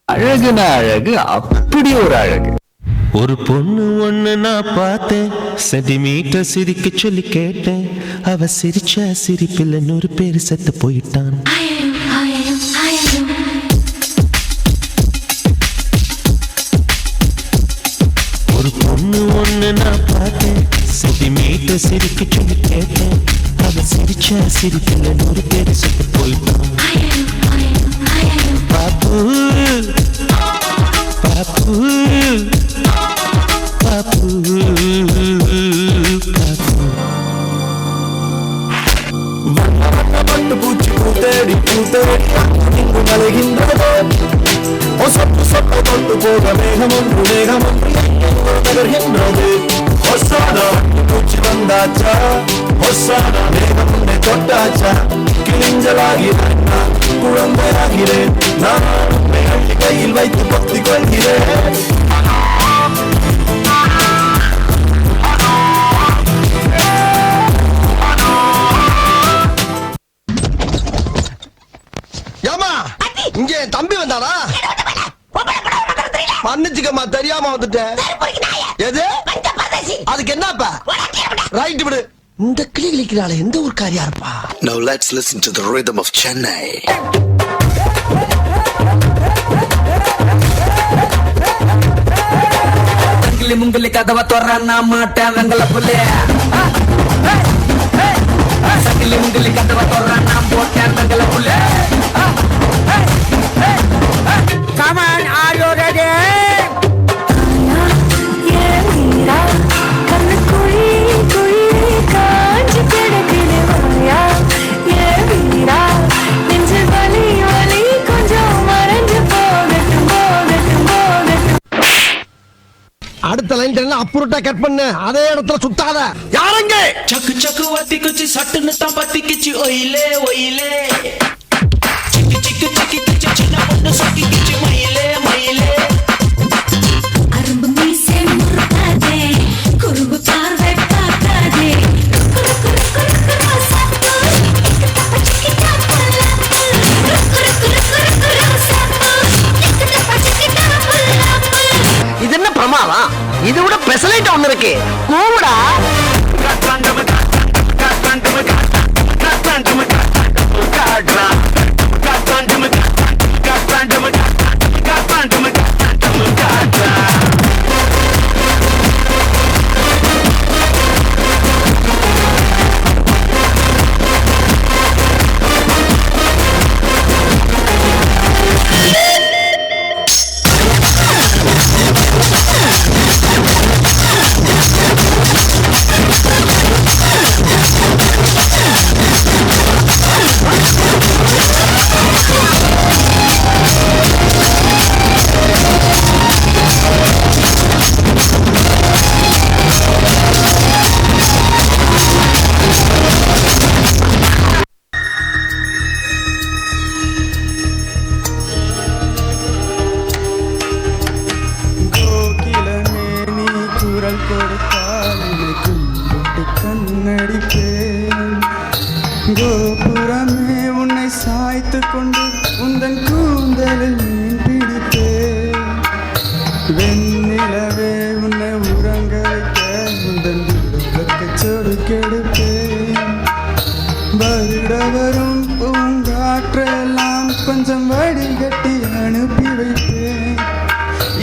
அழகுனா அழகு அப்படி ஒரு அழகு. ஒரு பொண்ணு ஒண்ணு நான் பார்த்தேன் சென்டிமீட்டர் சிரிக்க சொல்லி கேட்டேன் அவ சிரிச்ச சிரிப்பில் 100 பேர் செத்து போயிட்டான் ஒரு பொண்ணு ஒண்ணு நான் பார்த்தேன் சென்டிமீட்டர் சிரிக்க சொல்லி கேட்டேன் அவ சிரிச்ச சிரிப்பில் 100 பேர் செத்து போயிட்டான் பாப்பு பாப்பு பாப்பு பட்டு பூச்சி பூத்தேடி பூத்தேடி இங்கு நலைகின்றது சொட்டு சொட்டு தொட்டு போக மேகம் ஒன்று நகர்கின்றது ஒசான பூச்சி வந்தாச்சா ஒசான மேகம் உன்னை தொட்டாச்சா கிழிஞ்சலாகிறேன் நான் குழந்தையாகிறேன் நான் உன்னை அள்ளி கையில் வைத்து பக்தி கொள்கிறேன் இங்க தம்பி வந்தானா மன்னிச்சுக்கம்மா தெரியாம வந்துட்டேன் எது அதுக்கு என்னப்பா ரைட் விடு இந்த கிளி கிளிக்கிறாள எந்த ஊர்க்காரியா இருப்பா Now let's listen to the rhythm of Chennai. தங்கிலி முங்கிலி கதவை தொற நான் மாட்டேன் வெங்கல புள்ளே தங்கிலி முங்கிலி கதவை தொற நான் போட்டேன் வெங்கல புள்ளே Come on, are you ready? அடுத்த லைன் அப்புறட்டா கட் பண்ணு அதே இடத்துல சுத்தாத யாரங்க சக்கு சக்கு வத்தி குச்சி சட்டுன்னு தான் பத்தி கிச்சி ஒயிலே ஒயிலே சிக்கி சிக்கி சிக்கி கிச்சி சின்ன பொண்ணு சொக்கி கிச்சி மயிலே மயிலே அரும்பு மீசை முறுக்காதே குறும்பு பார்வை பார்க்காதே குறு குறு குறு குறு சாப்பு சிக்கி சாப்பு குறு குறு குறு குறு சாப்பு சிக்கி சாப்பு இது என்ன பிரமாதம் இது விட பெசலைட் ஒண்ணு இருக்கு கூடா கோபுரமே உன்னை சாய்த்து கொண்டு உந்தன் கூந்தலில் மீன் பிடித்தேன் வெண்ணிலவே உன்னை உறங்க வைக்க உந்தன் விடுதலை சொடு கெடுப்பேன் வருட வரும் பூங்காற்றெல்லாம் கொஞ்சம் வடிகட்டி அனுப்பி வைப்பேன்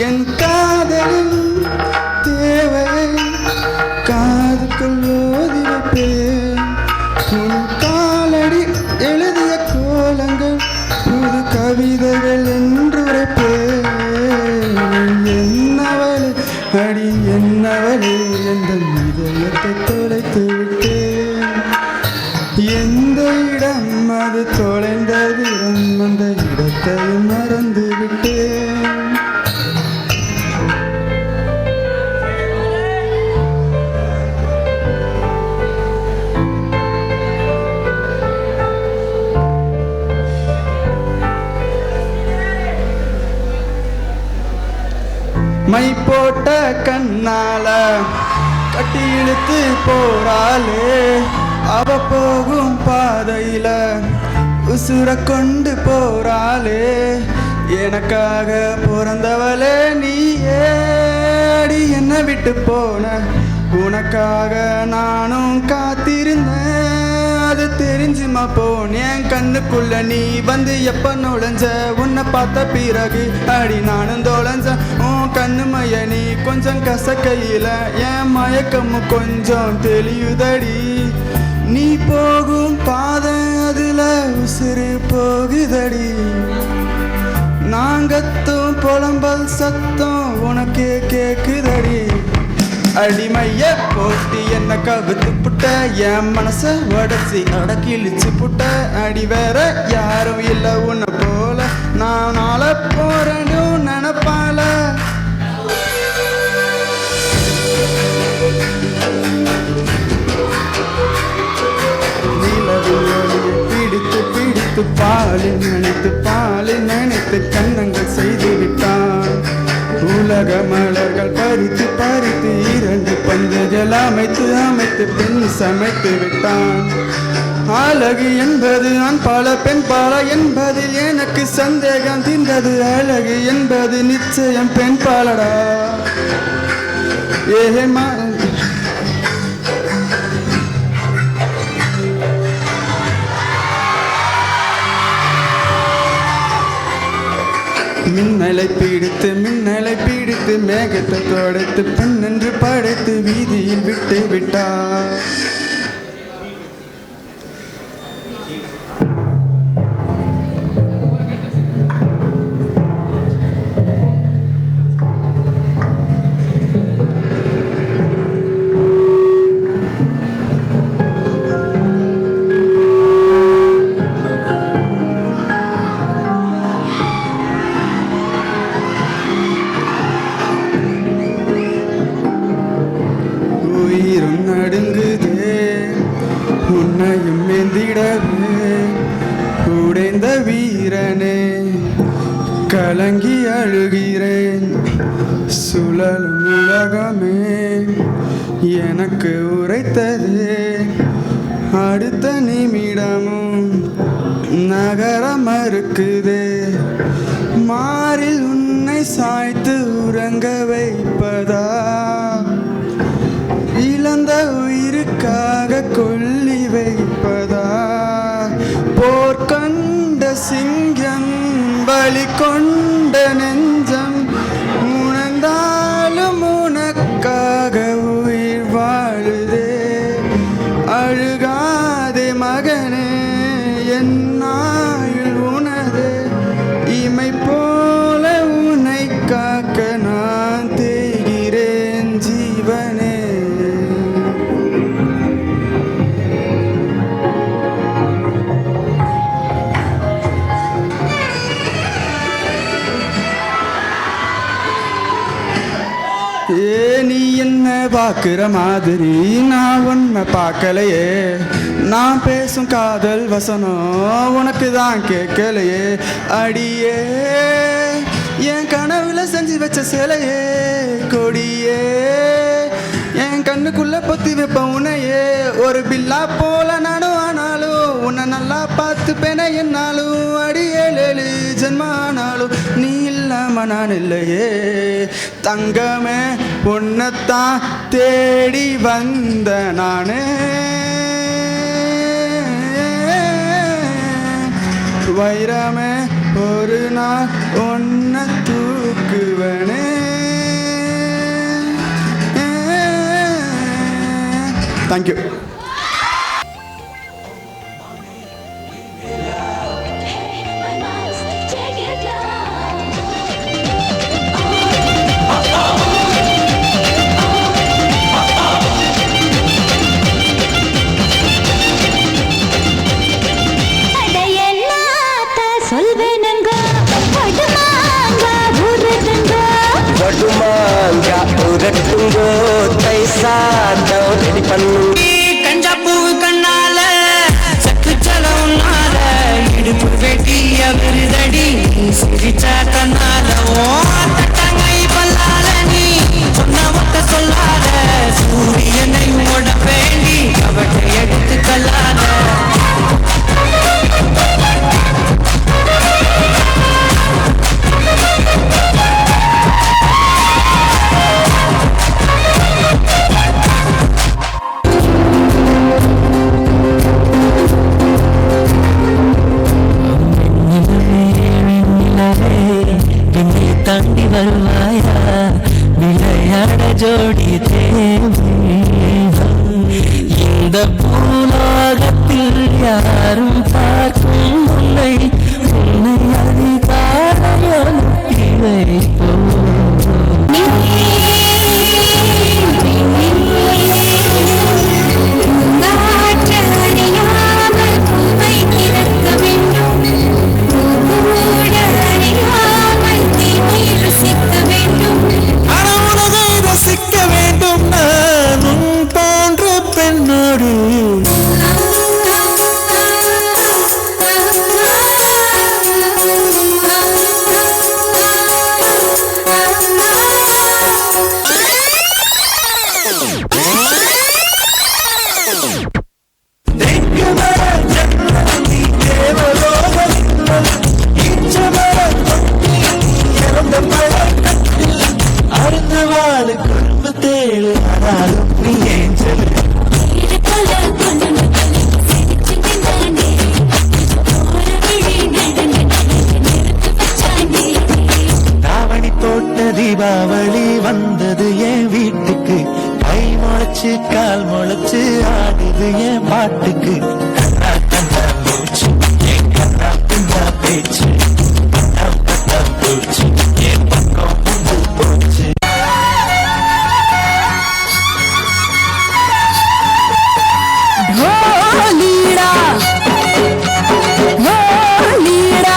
என் காதலின் தேவையை காதுக்குள் ஓதி வைப்பேன் உன் காலடி எழுதிய கோலங்கள் கவிதைகள் என்றுரைப்பே என்னவளே அடி என்னவளே எந்த இதயத்தை தொலைத்து விட்டேன் எந்த இடம் அது தொலைந்தது அந்த இடத்தை மறந்து விட்டேன் மை போட்ட கண்ணால கட்டி இழுத்து போறாளே அவ போகும் பாதையில உசுர கொண்டு போறாளே எனக்காக பிறந்தவளே நீ ஏடி என்ன விட்டு போன உனக்காக நானும் காத்திருந்தேன் அது தெரிஞ்சுமா போனேன் கண்ணுக்குள்ள நீ வந்து எப்ப நுழைஞ்ச உன்னை பார்த்த பிறகு அடி நானும் தொலைஞ்ச உன் கண்ணு மைய நீ கொஞ்சம் கசக்கையில என் மயக்கம் கொஞ்சம் தெளியுதடி நீ போகும் பாதை அதுல உசுறு போகுதடி நாங்கத்தும் புலம்பல் சத்தம் உனக்கே கேக்குதடி அடிமைய போட்டு என்ன கவுத்து புட்ட என் மனச உடச்சி அடக்கிழிச்சு புட்ட அடி வேற யாரும் இல்ல உன்னை போல நான் நாள போறேன்னு நினைப்பால பிடித்து பிடித்து பாலில் நினைத்து கண்ணங்கள் செய்து விட்டான் உலக மலர்கள் பறித்து பறித்து இரண்டு பந்துகள் அமைத்து அமைத்து பெண் சமைத்து விட்டான் அழகு என்பது ஆண் பால பெண் பால என்பதில் எனக்கு சந்தேகம் தீர்ந்தது அழகு என்பது நிச்சயம் பெண் பாலடா ஏமா மின்னலை பிடித்து மேகத்தை தொடைத்து பெண் என்று படைத்து வீதியில் விட்டு விட்டார் உன்னையும் மேந்திடவே உடைந்த வீரனே கலங்கி அழுகிறேன் சுழலும் உலகமே எனக்கு உரைத்ததே அடுத்த நிமிடமும் நகர மறுக்குதே மாறில் உன்னை சாய்த்து உறங்க வைப்பதா இழந்த உயிருக்காக கொல்லி வைப்பதா போர் கண்ட சிங்கம் பலி கொண்ட நெஞ்சம் உணர்ந்தாலும் உனக்காக உயிர் வாழுதே அழுகாதே மகனே என் நாயுள் உனதே இமை போல உன்னை காக்க நான் தேய்கிறேன் ஜீவனே நீ என்ன பார்க்கிற மாதிரி நான் உன்னை பார்க்கலையே நான் பேசும் காதல் வசனம் உனக்கு தான் கேட்கலையே அடியே என் கனவுல செஞ்சு வச்ச சிலையே கொடியே என் கண்ணுக்குள்ள பொத்தி வைப்ப உன்னையே ஒரு பில்லா போல நானும் ஆனாலும் உன்னை நல்லா பார்த்துப்பேன என்னாலும் அடியேழு ஜென்மானாலும் நீ இல்லாம நான் இல்லையே தங்கமே உன்னைத்தான் தேடி வந்த நானே வைரமே ஒரு நாள் ஒன்ன தூக்குவனே தேங்க்யூ Hey, my mind's கட்டுங்கோ தைசா ரெடி பண்ணு கஞ்சா பூ கண்ணால சக்கு சலவுனால இடுப்பு வெட்டிய விருதடி சிரிச்சா கண்ணால தட்டங்கை பல்லால நீ சொன்ன ஒத்த சொல்லாத சூரியனை ஓட வேண்டி அவற்றை எடுத்து கல்லாத தாண்டி வருவாயா விளையாட ஜோடி தேவை இந்த பூலோகத்தில் யாரும் பார்க்கும் உன்னை உன்னை அதிகாரம் வைப்போம் ரசிக்க வேண்டும் நானும் போன்ற பெண்ணோடு தீபாவளி வந்தது என் வீட்டுக்கு கை முளைச்சு கால் முளைச்சு ஆடுது என் பாட்டுக்கு கண்ணா கண்ணா பூச்சி என் கண்ணா பின்னா பேச்சு கண்ணா பூச்சி என் பக்கம் வந்து போச்சு ढोलीड़ा ढोलीड़ा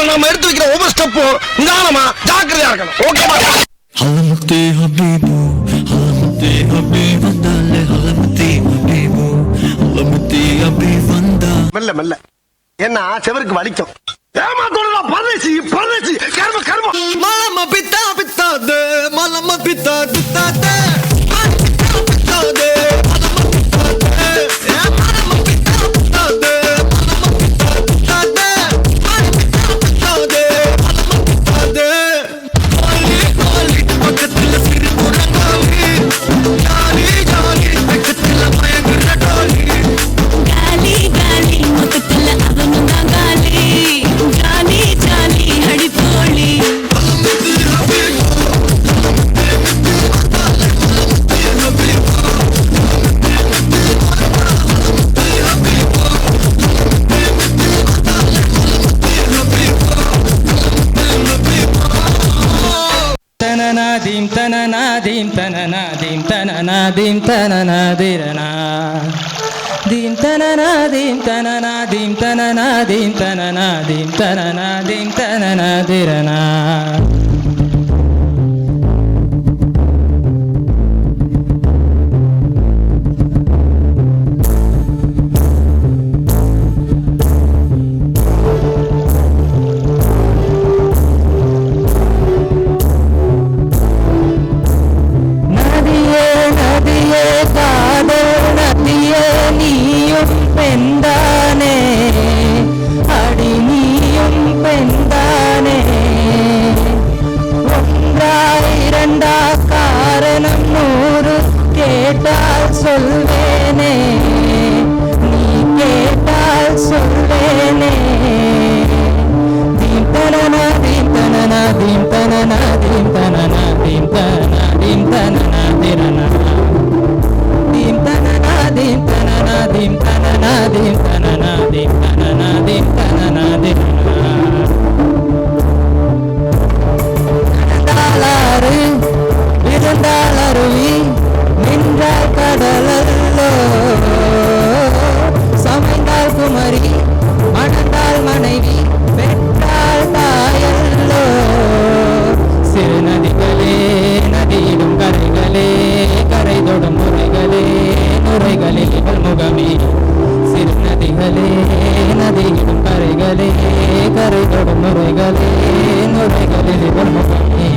நம்ம எடுத்து வைக்கிற ஒவ்வொரு ஸ்டெப்பும் நிதானமா ஜாக்கிரதையா இருக்கணும். ஓகேவா? ஹலமுத்தே ஹபீபு ஹலமுத்தே ஹபீப் வந்தாலே ஹலமுத்தே ஹபீபு ஹலமுத்தே ஹபீப் வந்தா மெல்ல மெல்ல என்ன செவருக்கு வலிக்கும் ஏமாத்தோட பரதேசி பரதேசி கர்ம கர்ம மலம பித்தா பித்தாதே மலம பித்தா பித்தாதே பித்தாதே அவனும் தான் காலி ஜாலி ஜாலி அடிப்போலி தனனா தீம் தனனா தீம் தனனா தீம் தனனா தீம் தனனா திரனா தீம் தனனா தீம் தனனா தீம் தனனா தீம் தனனா தீம் தனனா தீம் தனனா திரனா பெண்தானே அடி நீயும் பெண்தானே ஒன்றா இரண்டா காரணம் 100 கேட்டால் சொல்வேனே நீ கேட்டால் சொல்வேனே தீம் தனனா தீம் தனனா தீம் தனனா தீம் தனனா தீம் தனனா தீம் தனனா திரனா தீம் தனனா தீம் தனனா தீம் தனனா தீம் தனனா தீம் தனனா தீம் தனனா திரனா நடந்தாளாறு விழுந்தாள் அருவி நின்றாள் கடலல்லோ சமைந்தாள் குமரி மணந்தாள் மனைவி பெற்றாள் தாயல்லோ சிறு நதிகளே நதியிடும் கரைகளே கரை தொடும் நுரைகளே நுரைகளில் இவள் முகமே சிறு நதிகளே நதியிடும் கரைகளே கரை தொடும் நுரைகளே நுரைகளில் இவள் முகமே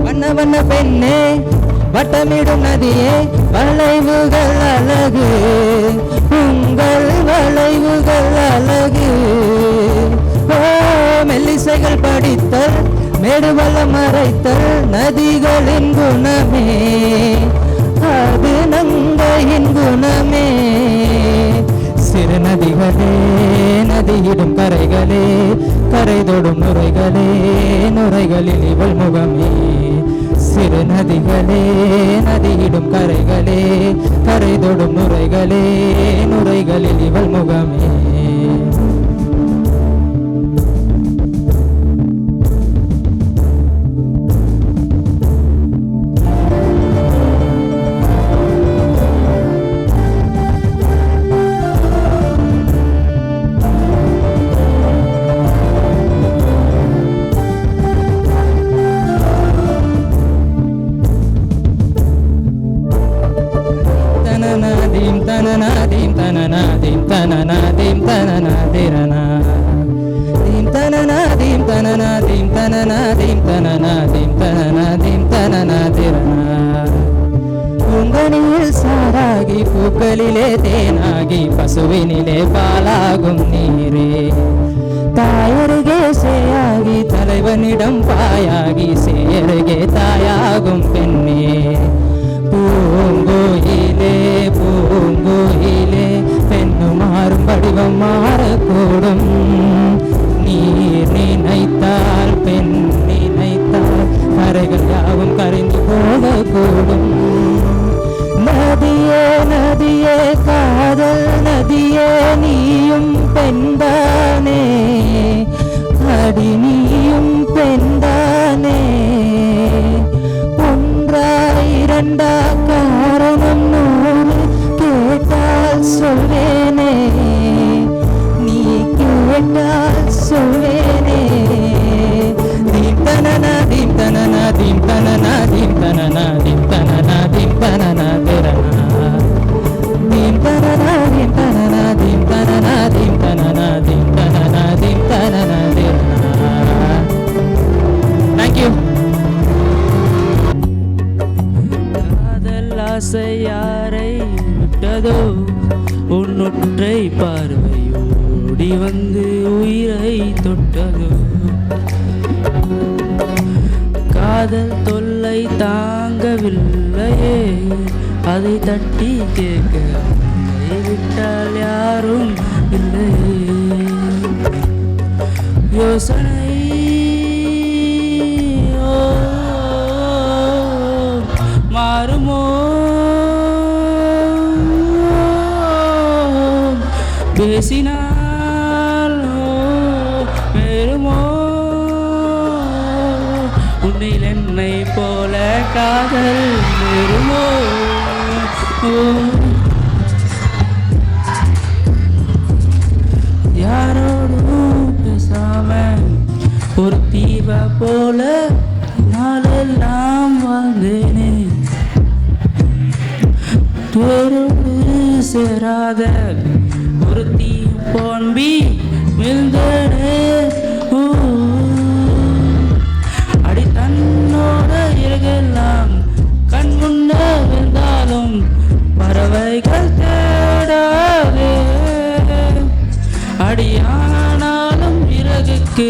வண்ண வண்ண பெண்ணே வட்டமிடும் நதியே வளைவுகள் அழகு உங்கள் வளைவுகள் அழகு ஓ மெல்லிசைகள் படித்தல் மேடுவளம் மறைத்தல் நதிகளின் குணமே அது நங்கையின் குணமே சிறு நதிகளே நதியிடும் கரைகளே கரை தொடும் நுரைகளே நுரைகளில் இவள் முகமே சிறு நதிகளே நதியிடும் கரைகளே கரை தொடும் நுரைகளே நுரைகளில் இவள் முகமே பூங்கனியில் சாராகி பூக்களிலே தேனாகி பசுவினிலே பாலாகும் நீரே தாயருகே சேயாகி தலைவனிடம் பாயாகி சேயருகே தாயாகும் பெண்ணே பூங்கோயிலே பூங்கோயிலே பெண் உன்னொற்றை பார்வையோடி வந்து உயிரை தொட்டதோ காதல் தொல்லை தாங்கவில்லையே அதை தட்டி கேட்க விட்டால் யாரும் இல்லை யோசனை மாறுமோ பேசினால் வேறுமோ உன்னில் என்னை போல காதல் வேறுமோ யாரோடும் பேசாம ஒரு தீப போல நாளெல்லாம் வாழ்ந்தேனே தோரோடு சேராத ஒரு தீ போன்பி விழுந்தேனே அடி தன்னோட இறகெல்லாம் கண் முன்ன விழுந்தாலும் பறவைகள் தேடாதே அடியானாலும் இறகுக்கு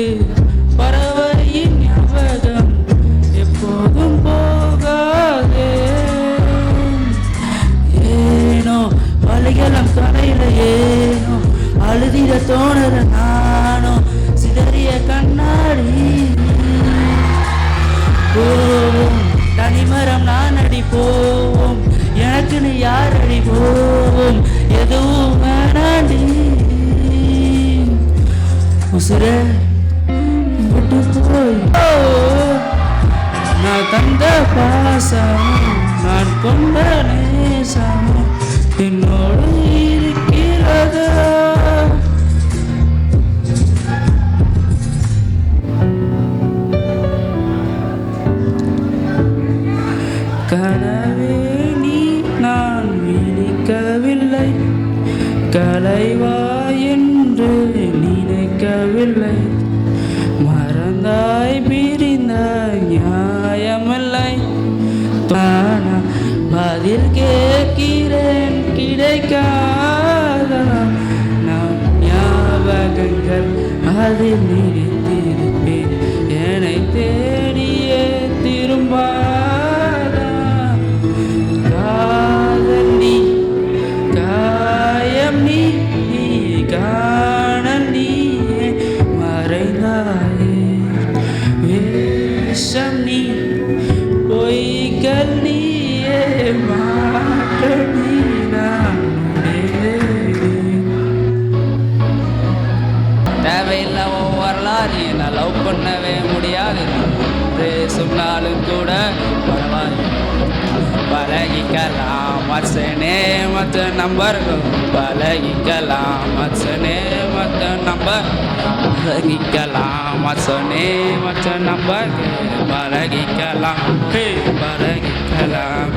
பறவையின் ஞாபகம் எப்போதும் போகாதே ஏனோ வழிகளும் கரையில ஏனோ அழுதிட தோணுற நானோ சிதறிய கண்ணாடி போவோம் தனிமரம் நான் அடி போவோம் எனக்குன்னு யார் அடி போவோம் எதுவும் வேணாண்டி உசுரே விட்டு போய் நான் தந்த பாசம் நான் கொண்ட நேசம் என்னோடு இருக்கிறதா கனவே நீ நான் விழிக்கவில்லை கலைவா என்று நினைக்கவில்லை மறந்தாய் பிரிந்தாய் நியாயமில்லை பதில் கேட்கிறேன் கிடைக்காத நான் ஞாபகங்கள் அதில் நினைத்திருப்பேன் என்னை தேடியே திரும்பாதா காதல் நீ காயம் நீ காணல் நீயே மறைந்தாயே வேஷம் நீ பொய்கள் நீயே மாற்ற நீ நான் தேவையில்லை வரலாறு நான் லவ் பண்ணவே முடியாது சொன்னாலும் கூட பரவாயில்லை பழகிக்கலாம் மச்சனே மற்ற நம்பர்கள் பழகிக்கலாம் மச்சனே மற்ற நம்பர் பழகிக்கலாம் மச்சனே மற்ற நம்பர்கள் பழகிக்கலாம் பழகிக்கலாம்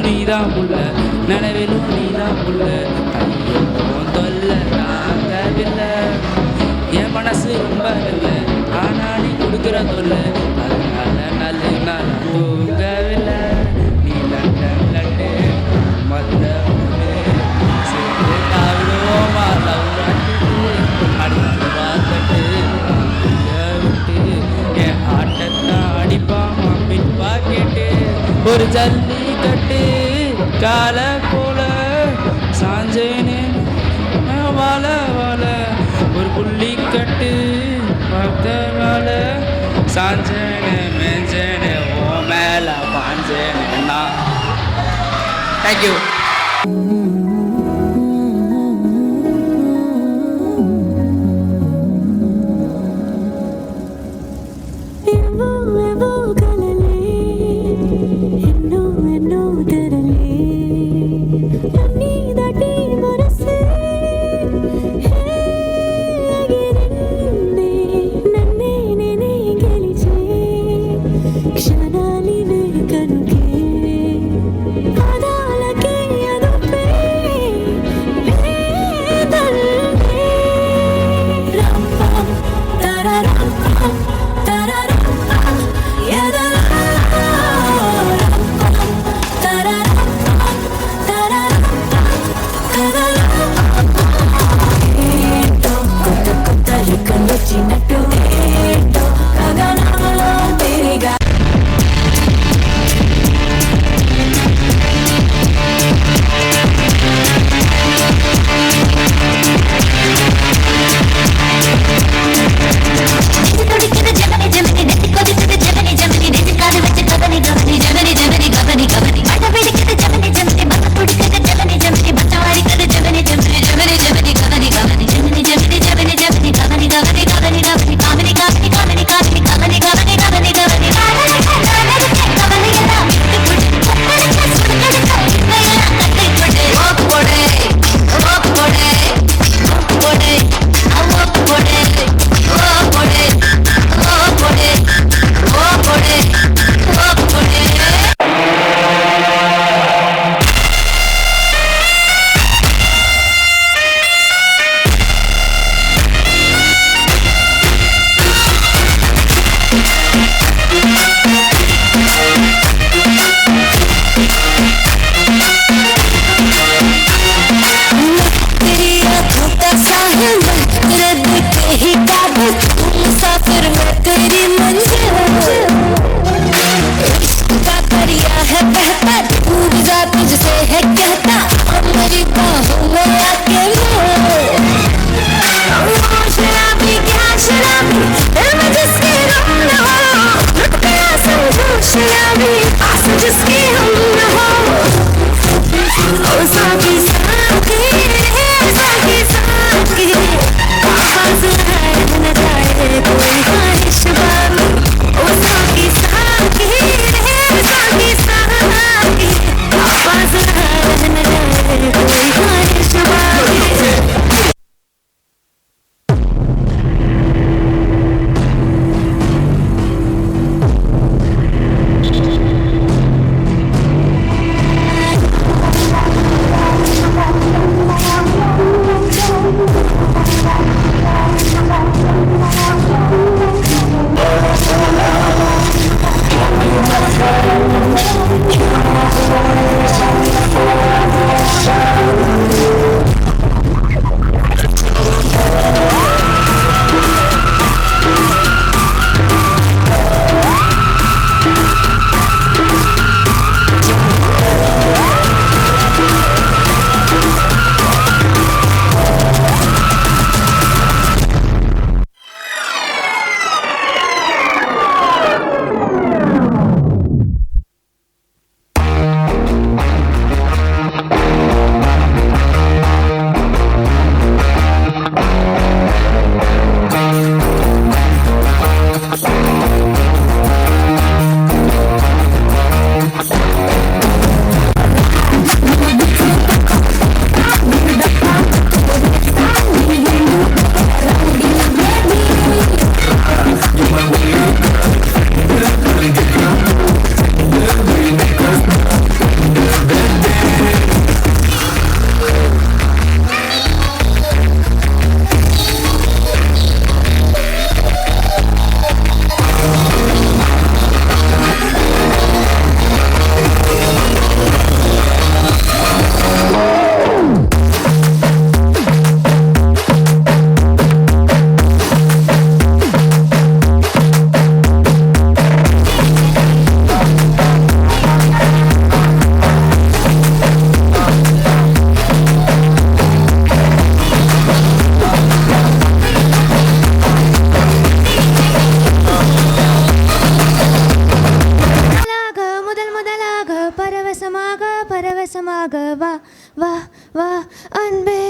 நீதான் உள்ள நினைவிலும் நீதான் உள்ள கையும் தொல்ல நாங்கவில்லை என் மனசு ரொம்ப இல்லை ஆனா நீ கொடுக்குற தொல்ல அதனால நல்ல நாள் தூங்கவில்லை நீ லண்டன் லட்டு மத்த சேர்ந்து தாவிடுவோமா லவ் அடித்து பார்த்துட்டு விட்டு என் ஆட்டத்தான் அடிப்பாமா பின் பாக்கெட்டு ஒரு ஜல்லி கட்டு கால போல சாஞ்சேனே வாழ வாழ ஒரு புள்ளி கட்டு பார்த்த வாழ சாஞ்சேனே மேஞ்சேனே ஓ மேல பாஞ்சேனே நான் தேங்க்யூ ಕ್ಷಣಾಲಿವೆ ಕನುಗೆ ಅದಾಲಕ್ಕೆ ಅದು பரவசமாக வா வா வா அன்பே.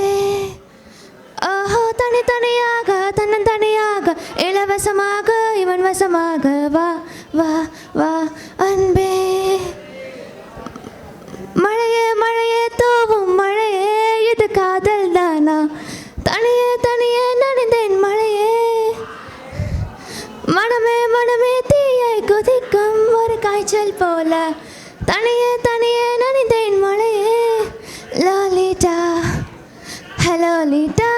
ஆஹோ தனித்தனியாக தன்னந்தனியாக இலவசமாக இவன் வசமாக வா வா வா அன்பே. மழையே மழையே தூவும் மழையே இது காதல் தானா? தனியே தனியே நனைந்தேன் மழையே. மனமே மனமே தீயை குதிக்கும் ஒரு காய்ச்சல் போல தனியே தனியே நனைந்தேன் மழையே. லாலிட்டா ஹலோ லீட்டா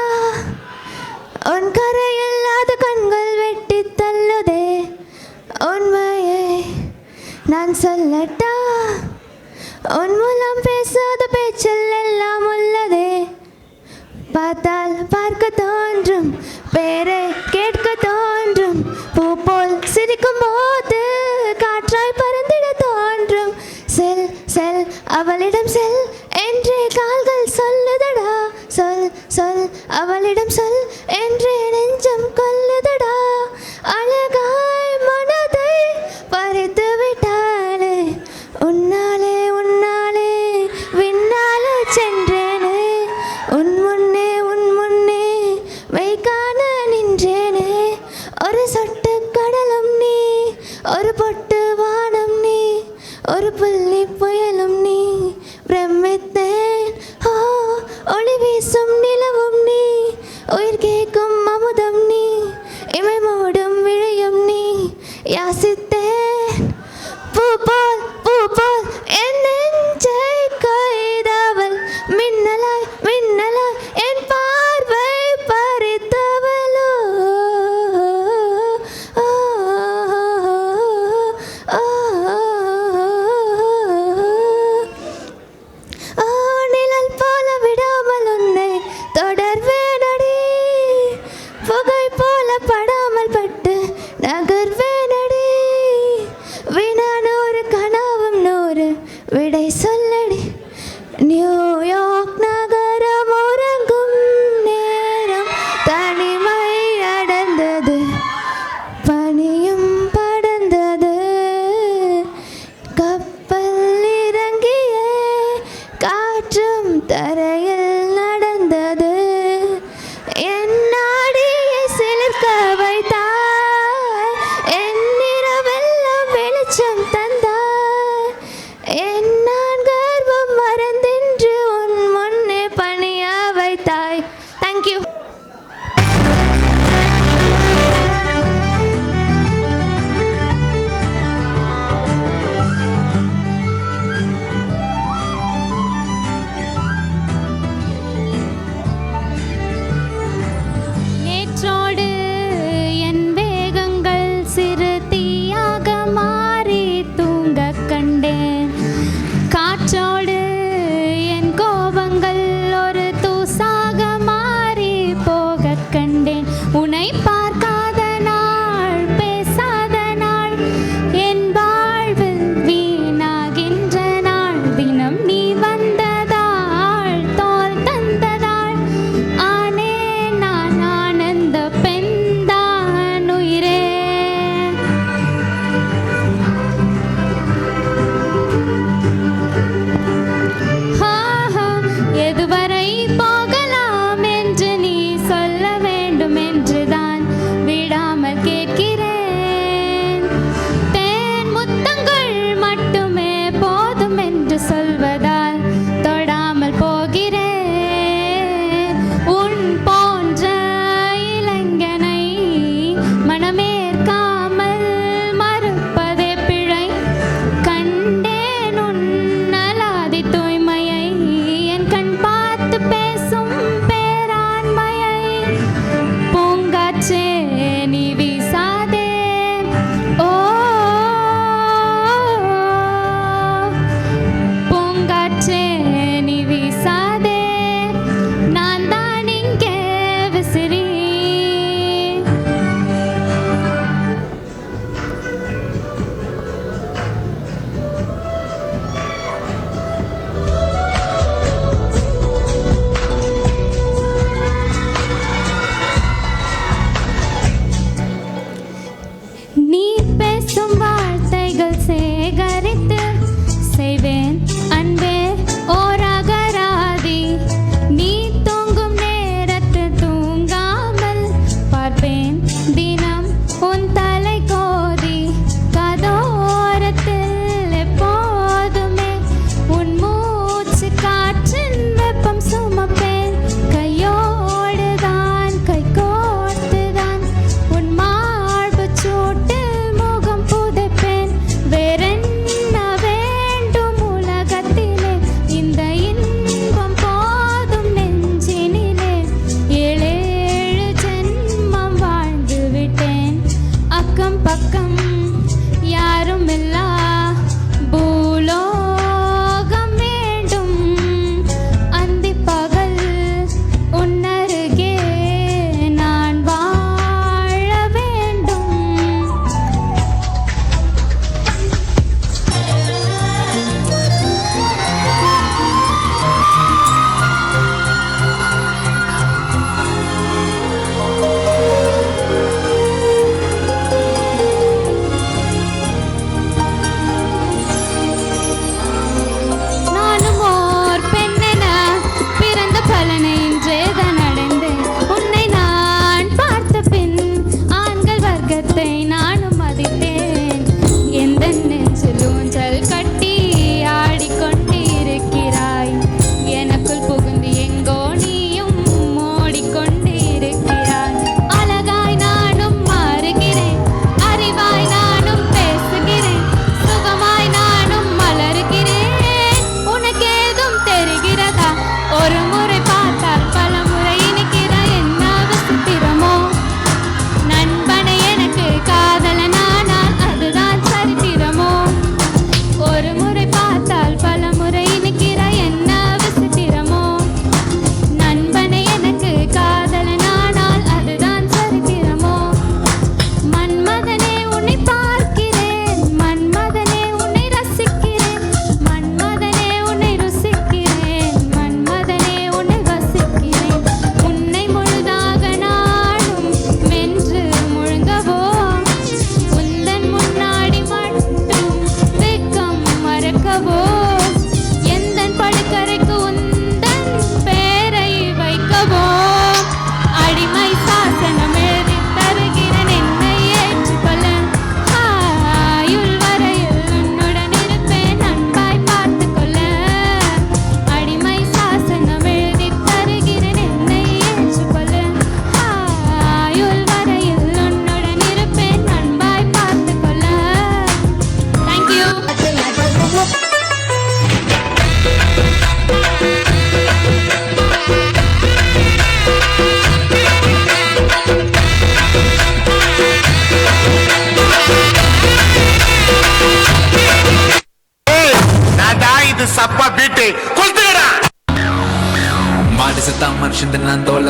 உன் கரையில்லாத கண்கள் வெட்டி தள்ளுதே. உண்மையை நான் சொல்லட்டா உன் மூலம் பேசாத பேச்சில் எல்லாம் உள்ளதே. பார்த்தால் பார்க்க தோன்றும் பேரை கேட்க தோன்றும் பூ போல் சிரிக்கும் போது காற்றாய் பறந்திட தோன்றும். செல் செல் அவளிடம் செல் என்றே கால்கள் சொல்லுதடா. சொல் சொல் அவளிடம் சொல் என்றே நெஞ்சம் கொல்லுதடா. அழகாய் மனதை பறித்து விட்டாளே உன்னாலே உன்னாலே விண்ணாலே சென்றேனே. உன் முன்னே மெய்காண நின்றேனே. ஒரு சொட்டு கடலும் நீ ஒரு பொட்டு வானம் நீ ஒரு புள்ளி புயலும் நீ. பிரமித்தேன் ஓ ஒளி வீசும் நிலவும் நீ உயிர் கேட்கும் அமுதம் நீ இமை மூடும் விழியும் நீ. யாசித்தேன் பூ போல் என் நெஞ்சை கொய்தவள் மின்னலாய் மின்னலாய் என் பார்வை பறித்தவளோ. நிழல் போல விடாமல் உன்னை தொடர்வேனடி. புகை போல படாமல் பட்டு நகர்வேனடி.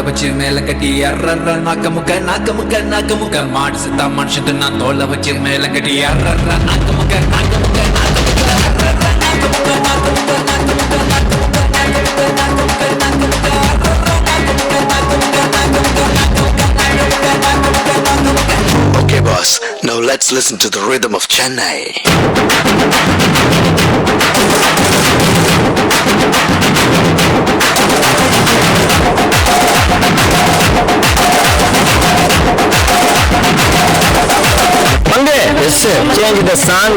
வச்சு மேல கட்டி அர்ற நாக்க முக்க மாடு சித்தா மனுஷத்து நான் தோலை வச்சு மேல கட்டி அர்ற நாக்க முக்க Okay, boss. Now let's listen to the rhythm of Chennai. Pange, yes sir. Change the song.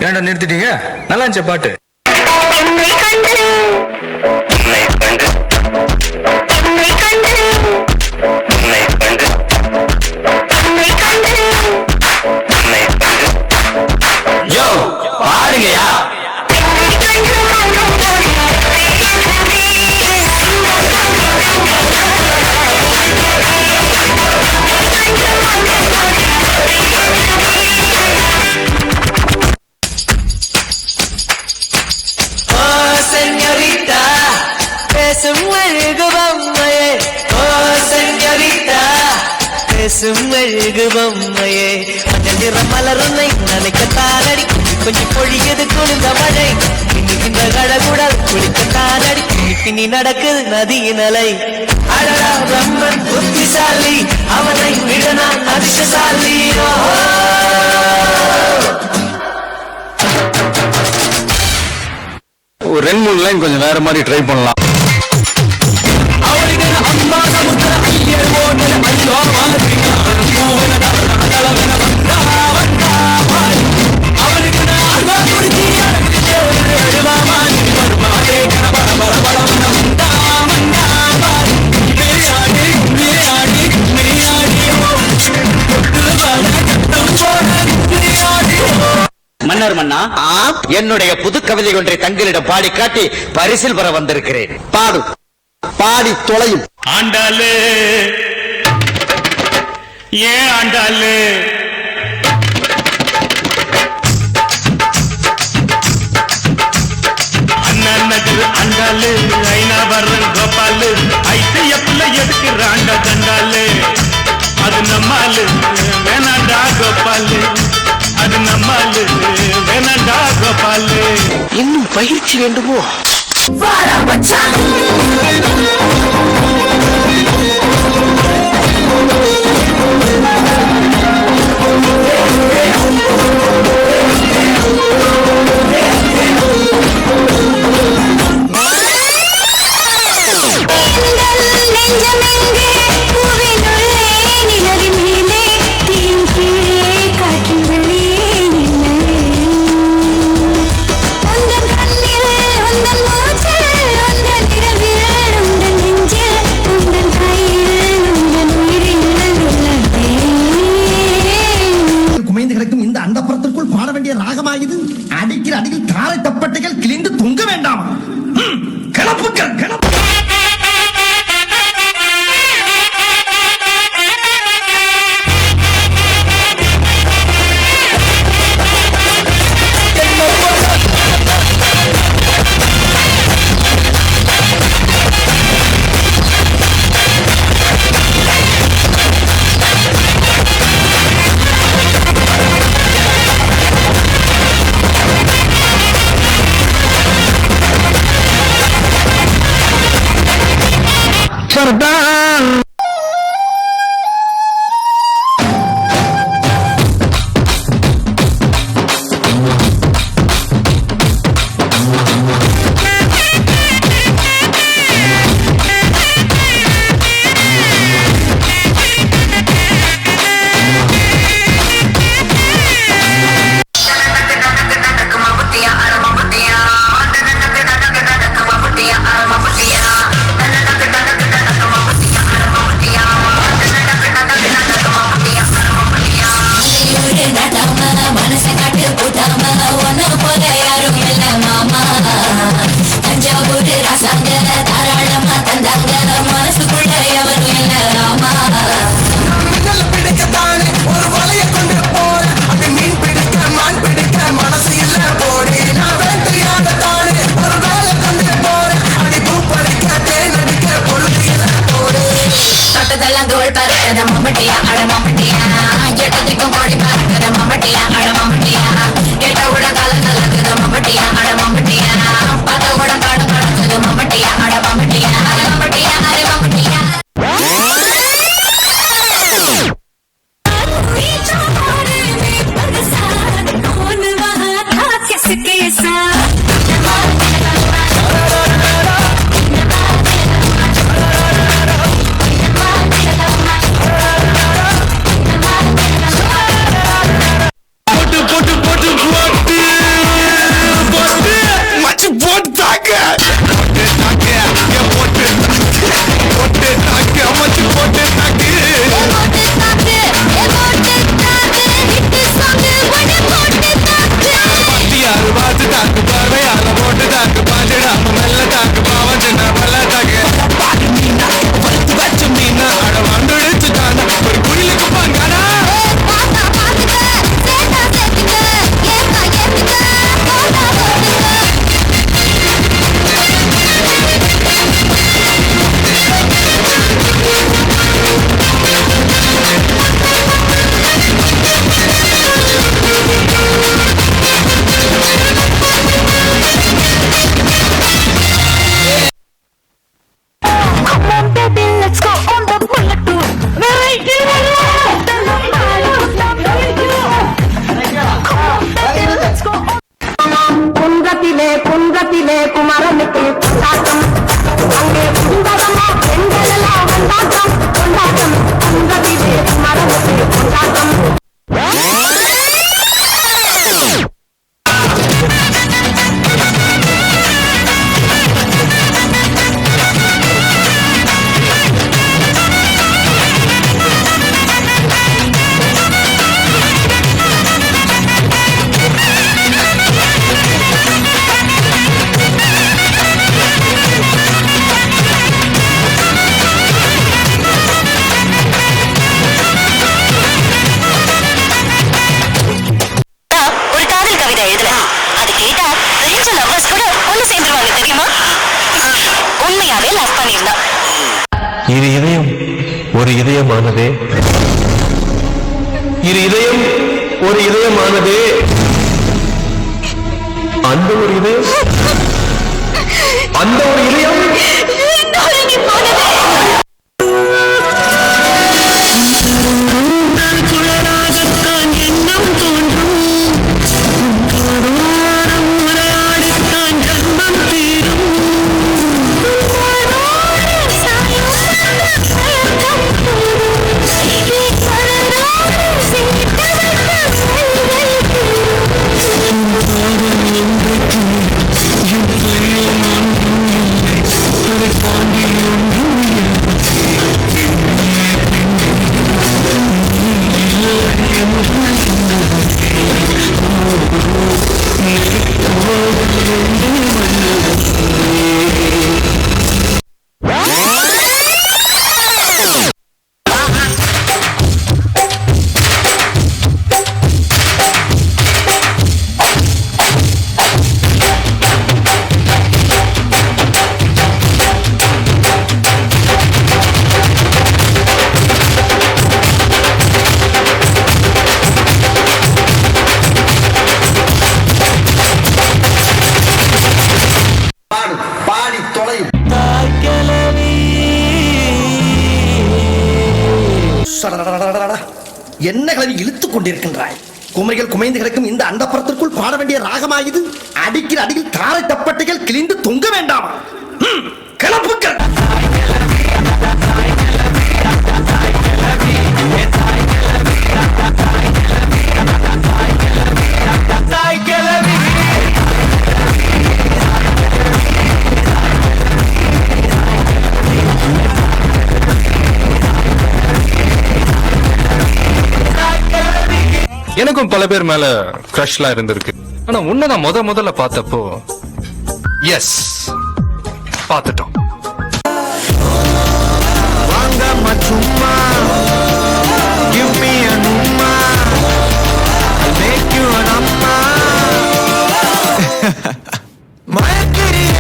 ஏன்டா நிறுத்திட்டீங்க? நல்லா இருந்துச்சு பாட்டு. Yo, பாடுங்கயா. மெழுகு பொம்மையே மஞ்சள் நிற மலருன்னை நினைக்கத்தானடி கொஞ்சம் பொழியது குளிர்ந்த மழை இந்த கழகுடல் குளிக்கத்தானடி பின்னி நடக்குது நதியின் அலை அழகா பிரம்மன் புத்திசாலி அவனை விட நான் அதிர்ஷ்டசாலி ஒரு 2-3 லைன் கொஞ்சம் வேற மாதிரி ட்ரை பண்ணலாம். மன்னர் மன்னா, என்னுடைய புது கவிதை ஒன்றை தங்களிடம் பாடி காட்டி பரிசில் பெற வந்திருக்கிறேன். பாடு, பாடி தொலையும். ஆண்டாளு ஏன் ஆண்டாளு அண்ணா நகர் ஆண்டாளு ஐநாவரம் கோபாலு ஐசிஎஃப்ல எடுக்கிறாண்டா தண்டாளு அது நம்மாலு வேணாண்டா கோபாலு அது நம்மாலு வேணாண்டா கோபாலு. இன்னும் பயிற்சி வேண்டுமோ? உந்தன் கண்ணில் உந்தன் மூச்சில் உந்தன் இரவில் உந்தன் தொட்டதெல்லாம் தோல் பறக்குது மம்மட்டியா அட மம்மட்டியா எட்டத்துக்கும் கோடி பறக்குது மம்மட்டியா அட மம்மட்டியா எட்ட கூட கால கலக்குது மம்மட்டியா அட மம்மட்டியா பத்த கூட காடு பறக்குது மம்மட்டியா அட மம்மட்டியா அட மம்மட்டியா அட மம்மட்டியா किसके साथ குன்றத்திலே குமரனுக்கு கொண்டாட்டம் அங்கே குந்தரமா பெண்களெல்லாம் கொண்டாட்டம் கொண்டாட்டம் குன்றத்திலே குமரனுக்கு கொண்டாட்டம் இரு இதயம் ஒரு இதயமானதே இரு இதயம் ஒரு இதயமானதே அந்த ஒரு இதயம் அந்த ஒரு இதயம் என்ன கிளவி இழுத்துக் கொண்டிருக்கின்றாய்? குமரிகள் குமைந்து கிடக்கும் இந்த அண்டப்புறத்திற்குள் பாட வேண்டிய ராகமாயுது. அடிக்கிற அடியில் தாரை தப்பட்டைகள் கிழிந்து தொங்க வேண்டாமா? கிளப்புக்கள். எனக்கும் பல பேர் மேல கிரஷ்லாம் இருந்திருக்கு. ஆனா உன்னதான் முதல்ல பார்த்தப்போ எஸ் பார்த்துட்டோம். மயக்கிறிய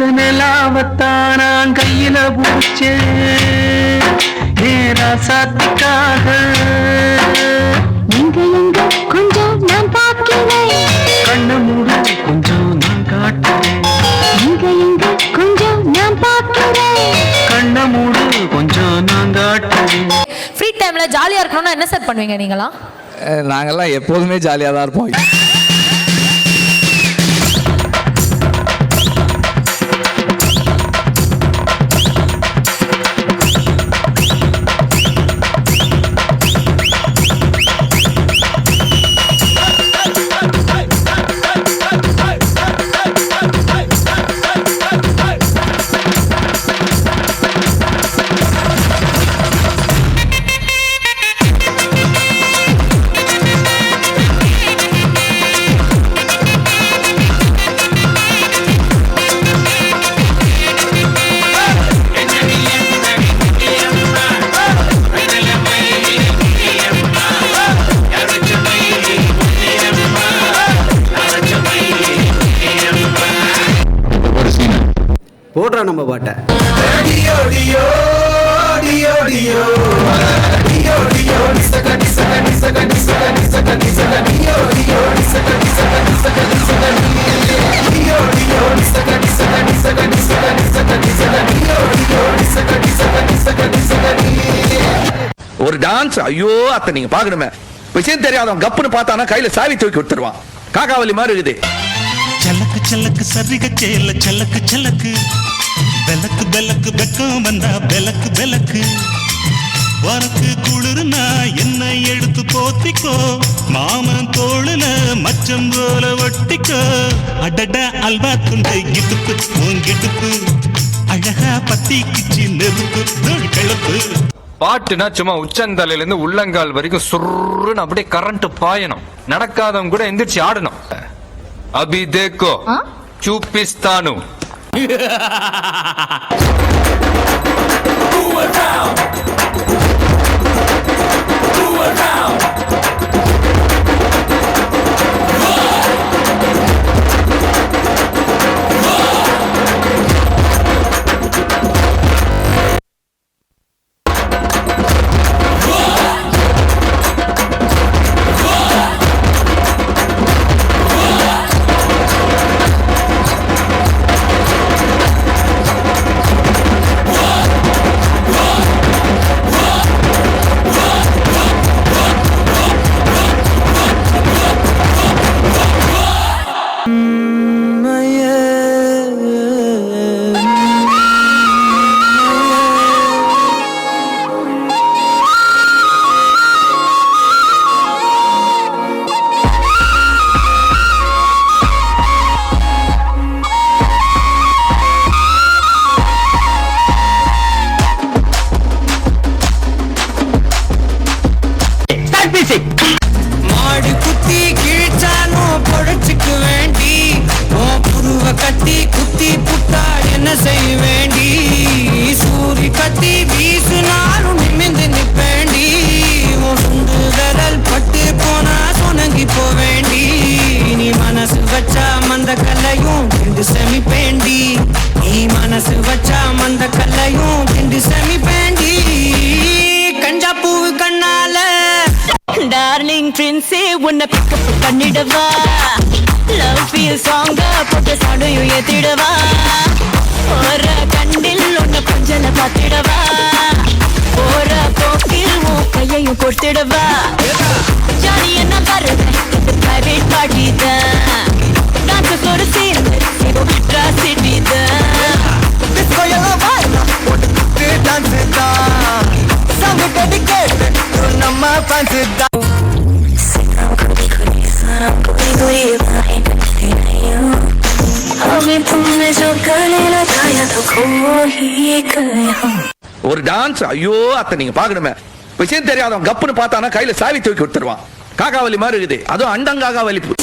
அந்த நிலாவத்தான் நான் கையில பிடிச்சேன் ராசாத்திக்காக. எங்க எங்க கொஞ்சம் நான் பார்க்கிறேன், கண்ண மூடு கொஞ்சம் நான் காட்டுறேன். எங்க எங்க கொஞ்சம் நான் பார்க்கிறேன், கண்ண மூடு கொஞ்சம் நான் காட்டுறேன். ஃப்ரீ டைம்ல ஜாலியா இருக்கணும்னா என்ன சார் பண்ணுவீங்க நீங்களாம்? நாங்கெல்லாம் எப்போதுமே ஜாலியாக தான் இருப்போம். போடுறா நம்ம பாட்டை. ஒரு டான்ஸ், ஐயோ அத்தை நீங்க பாக்கணுமே. விஷயம் தெரியாதவன் கப்புன்னு பார்த்தானா கையில சாவி தூக்கி கொடுத்துருவான். காக்காவலி மாதிரி இருக்குது. சலக்கு சலக்கு சரிக சேல சலக்கு சலக்கு பெலக்கு பெலக்கு பெக்கம் வந்தா பெலக்கு பெலக்கு வரக்கு குளிர்னா என்ன எடுத்து போத்திக்கோ மாமன் தோளுல மச்சம் போல ஒட்டிக்கோ அடட அல்வா துண்டை கிட்டுப்பு உங்கிட்டுப்பு அழகா பத்தி கிச்சி நெருப்பு கிளப்பு. பாட்டுனா சும்மா உச்சந்தலையில இருந்து உள்ளங்கால் வரைக்கும் சுருன்னு அப்படியே கரண்ட் பாயணும். நடக்காதவங்க கூட எந்திரிச்சு ஆடணும். अभी देखो चूपिस्तानु. மாடு குத்தி கிழிச்சாலும் பொழைச்சுக்கு வேண்டி புருவ கத்தி குத்தி புட்டா என்ன செய்ய வேண்டி சூரி கத்தி வீசுனாலும் நிமிந்து நிப்பேண்டி சுண்டு விரல் பட்டு போனா சுணங்கி போவேண்டி நீ மனசு வச்சா மந்த கல்லையும் திண்டு செமிப்பேண்டி நீ மனசு வச்சா மந்த கல்லையும் திண்டு செமிப்பேண்டி கஞ்சா பூவு கண்ணால டார்லிங் பிரின்ஸே உன்னை பிக்கப் பண்ணிடவா லவ் ஃபீல் சாங்கா போட்டு சாடையும் ஏத்திடவா போற கண்டில் உன்னை கொஞ்சல பார்த்திடவா போற போக்கில் உன் கையையும் கொடுத்திடவா ஜாலி என்ன பாருங்க பிரைவேட் பார்ட்டி தான் டான்ஸ் கூட சேர்ந்து சிட்டி தான் டிஸ்கோ எல்லாம் வாழலாம் போட்டு டான்ஸ் தான் சாங் டெடிகேட் நம்ம ஃபேன்ஸ் தான் ஒரு டான்ஸ், ஐயோ அத்தை நீங்க பாக்கணுமே. விஷயம் தெரியாதவன் கப்புன்னு பார்த்தானா கையில சாவி தூக்கி கொடுத்துருவான். காக்காவலி மாதிரி இருக்குது. அதுவும் அண்டங்காகா வலிப்பு.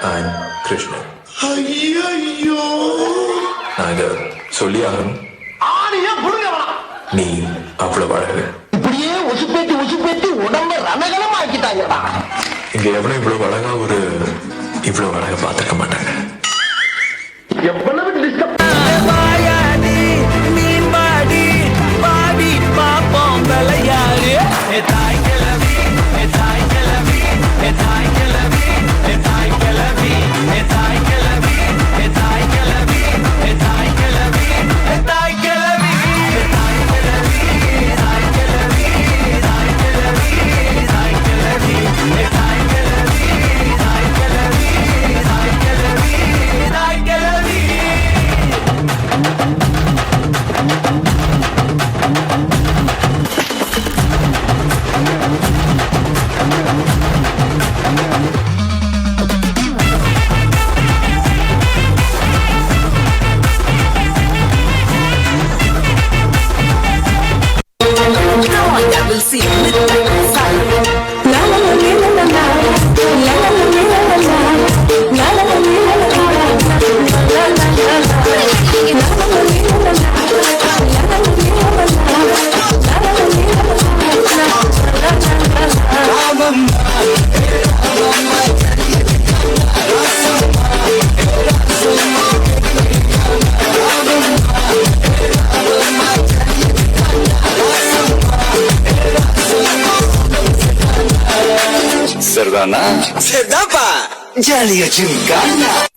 I'm Krishna. ஐயோ நான் இதை சொல்லி ஆகணும். நீ அவ்வளவு அழகு. இப்படியே உசுப்பேத்தி உடம்ப ரணகலம் ஆக்கிட்டாங்கடா. இங்க எவ்வளவு இவ்வளவு அழகா பார்த்திருக்க மாட்டாங்க. எவ்வளவு disturb Serdana, Serdapa, Jalia Cimkana.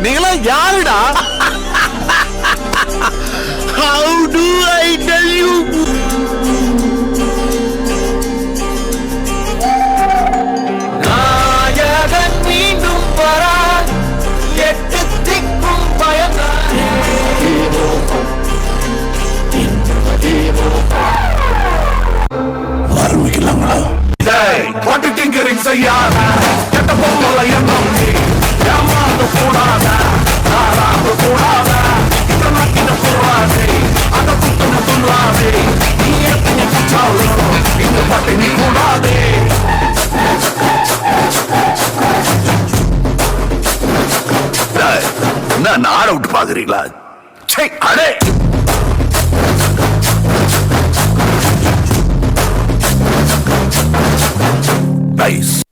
நீங்களா யாருடா? How do I tell you? நாயகன் மீண்டும் வரா, எட்டு திக்கும் பயந்தானே. ஆரம்பிக்கலாங்களா? பட்டு திங்கரிங் செய்யாத கெட்ட பொங்கல எண்ணம் நீ ஏமாந்து கூடாத நாராந்து கூடாத இதனாக்கின கூடாதே அந்த புத்தன துள்ளாதே நீ எத்தனை குச்சாலும் இந்த பட்டு நீ கூடாதே. என்ன நாட விட்டு பாக்குறீங்களா? அடே nice.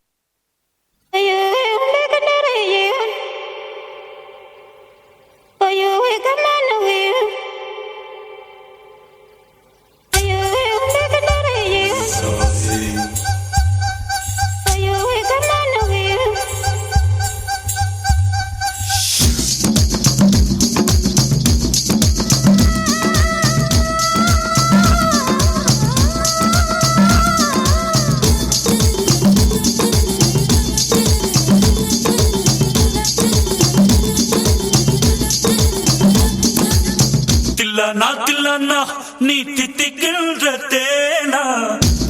தில்லானா நீ தித்திக்கின்ற தேனா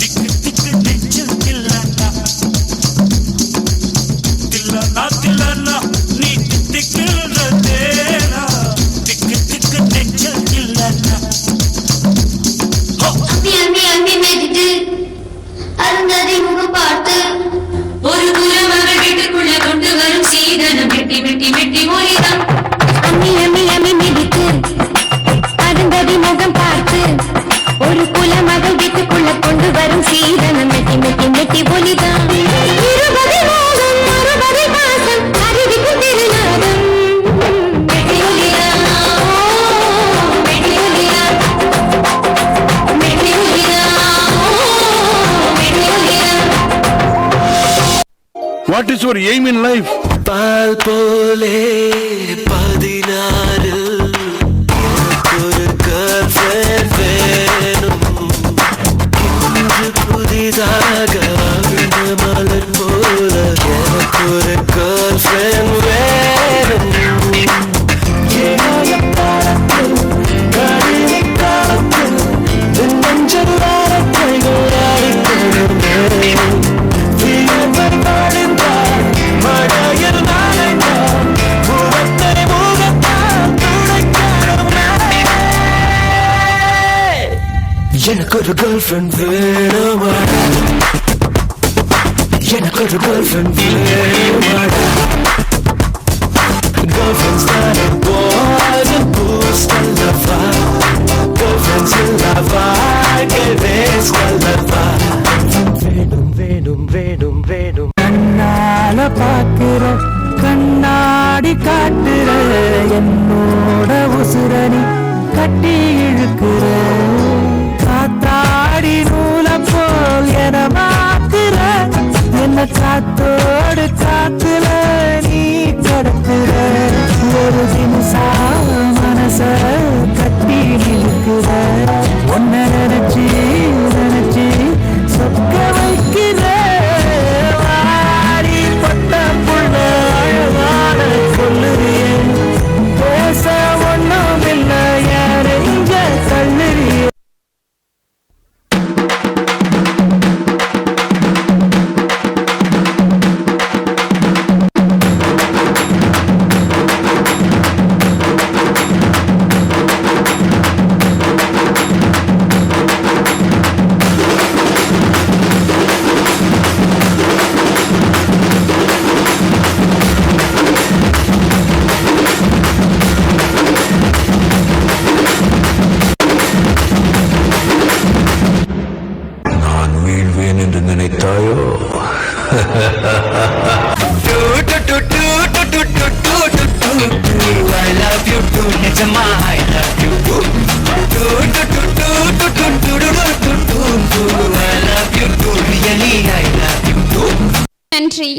திக்கு திக்கு நெஞ்சில் தில்லானா தில்லானா நீ தித்திக்கின்ற தேனா திக்கு திக்கு நெஞ்சில் தில்லானா. அம்பி அம்பி அம்பி மெதித்து அருந்ததி முகம் பார்த்து ஒரு குலமகள் வீட்டுக்குள்ள கொண்டு வரும் சீதனம் மெட்டி மெட்டி மெட்டி மொழிதான். அம்மி அம்மி அம்மி மெதித்து அருந்ததி முகம் பார்த்து ஒரு குலமகள் வீட்டுக்குள்ள கொண்டு வரும் சீதனம் மெட்டி மெட்டி மெட்டி ஒலிதான். இருபது மோகம் மறுபது பாசம் அறிவிக்கும் திருநாதம் மெட்டி ஒலிதான் மெட்டி ஒலிதான் மெட்டி ஒலிதான் மெட்டி ஒலிதான். What is your aim in life? பால் போலே 16 ஒரு girlfriend வேணும். இன்று புதிதாக வாழ்ந்த மலர் போல எனக்கு ஒரு girlfriend வேணும். எனக்கு ஒரு கேர்ள் ஃப்ரெண்ட் வேணுமாடா, எனக்கு ஒரு கேர்ள் ஃப்ரெண்ட் வேணுமாடா. Girlfriends that are boys and boost and love. Girlfriends in love, que ves que love. வேணும் வேணும் வேணும் வேணும். கண்ணால பாக்குற கண்ணாடி காட்டுற என்னோட உசுரணி கட்டி இழுக்கிற காத்தாடி நூல போல் என மாத்துற என்ன காத்தோடு காத்துல நீ கடத்துற ஒரு தினசா மனச கட்டி இழுக்கிற ஒன்ன நினைச்சு நினைச்சு சொக்க வைக்கிற வாடி பட்ட புள்ள அழகான சொல்லுறியே பேச ஒண்ணும் இல்ல யாரு இங்க தள்ளுறியே. நான் வீழ்வேன் என்று நினைத்தாயோ? I love you too, நிஜமா I love you too. I love you too, really I love you too. நன்றி.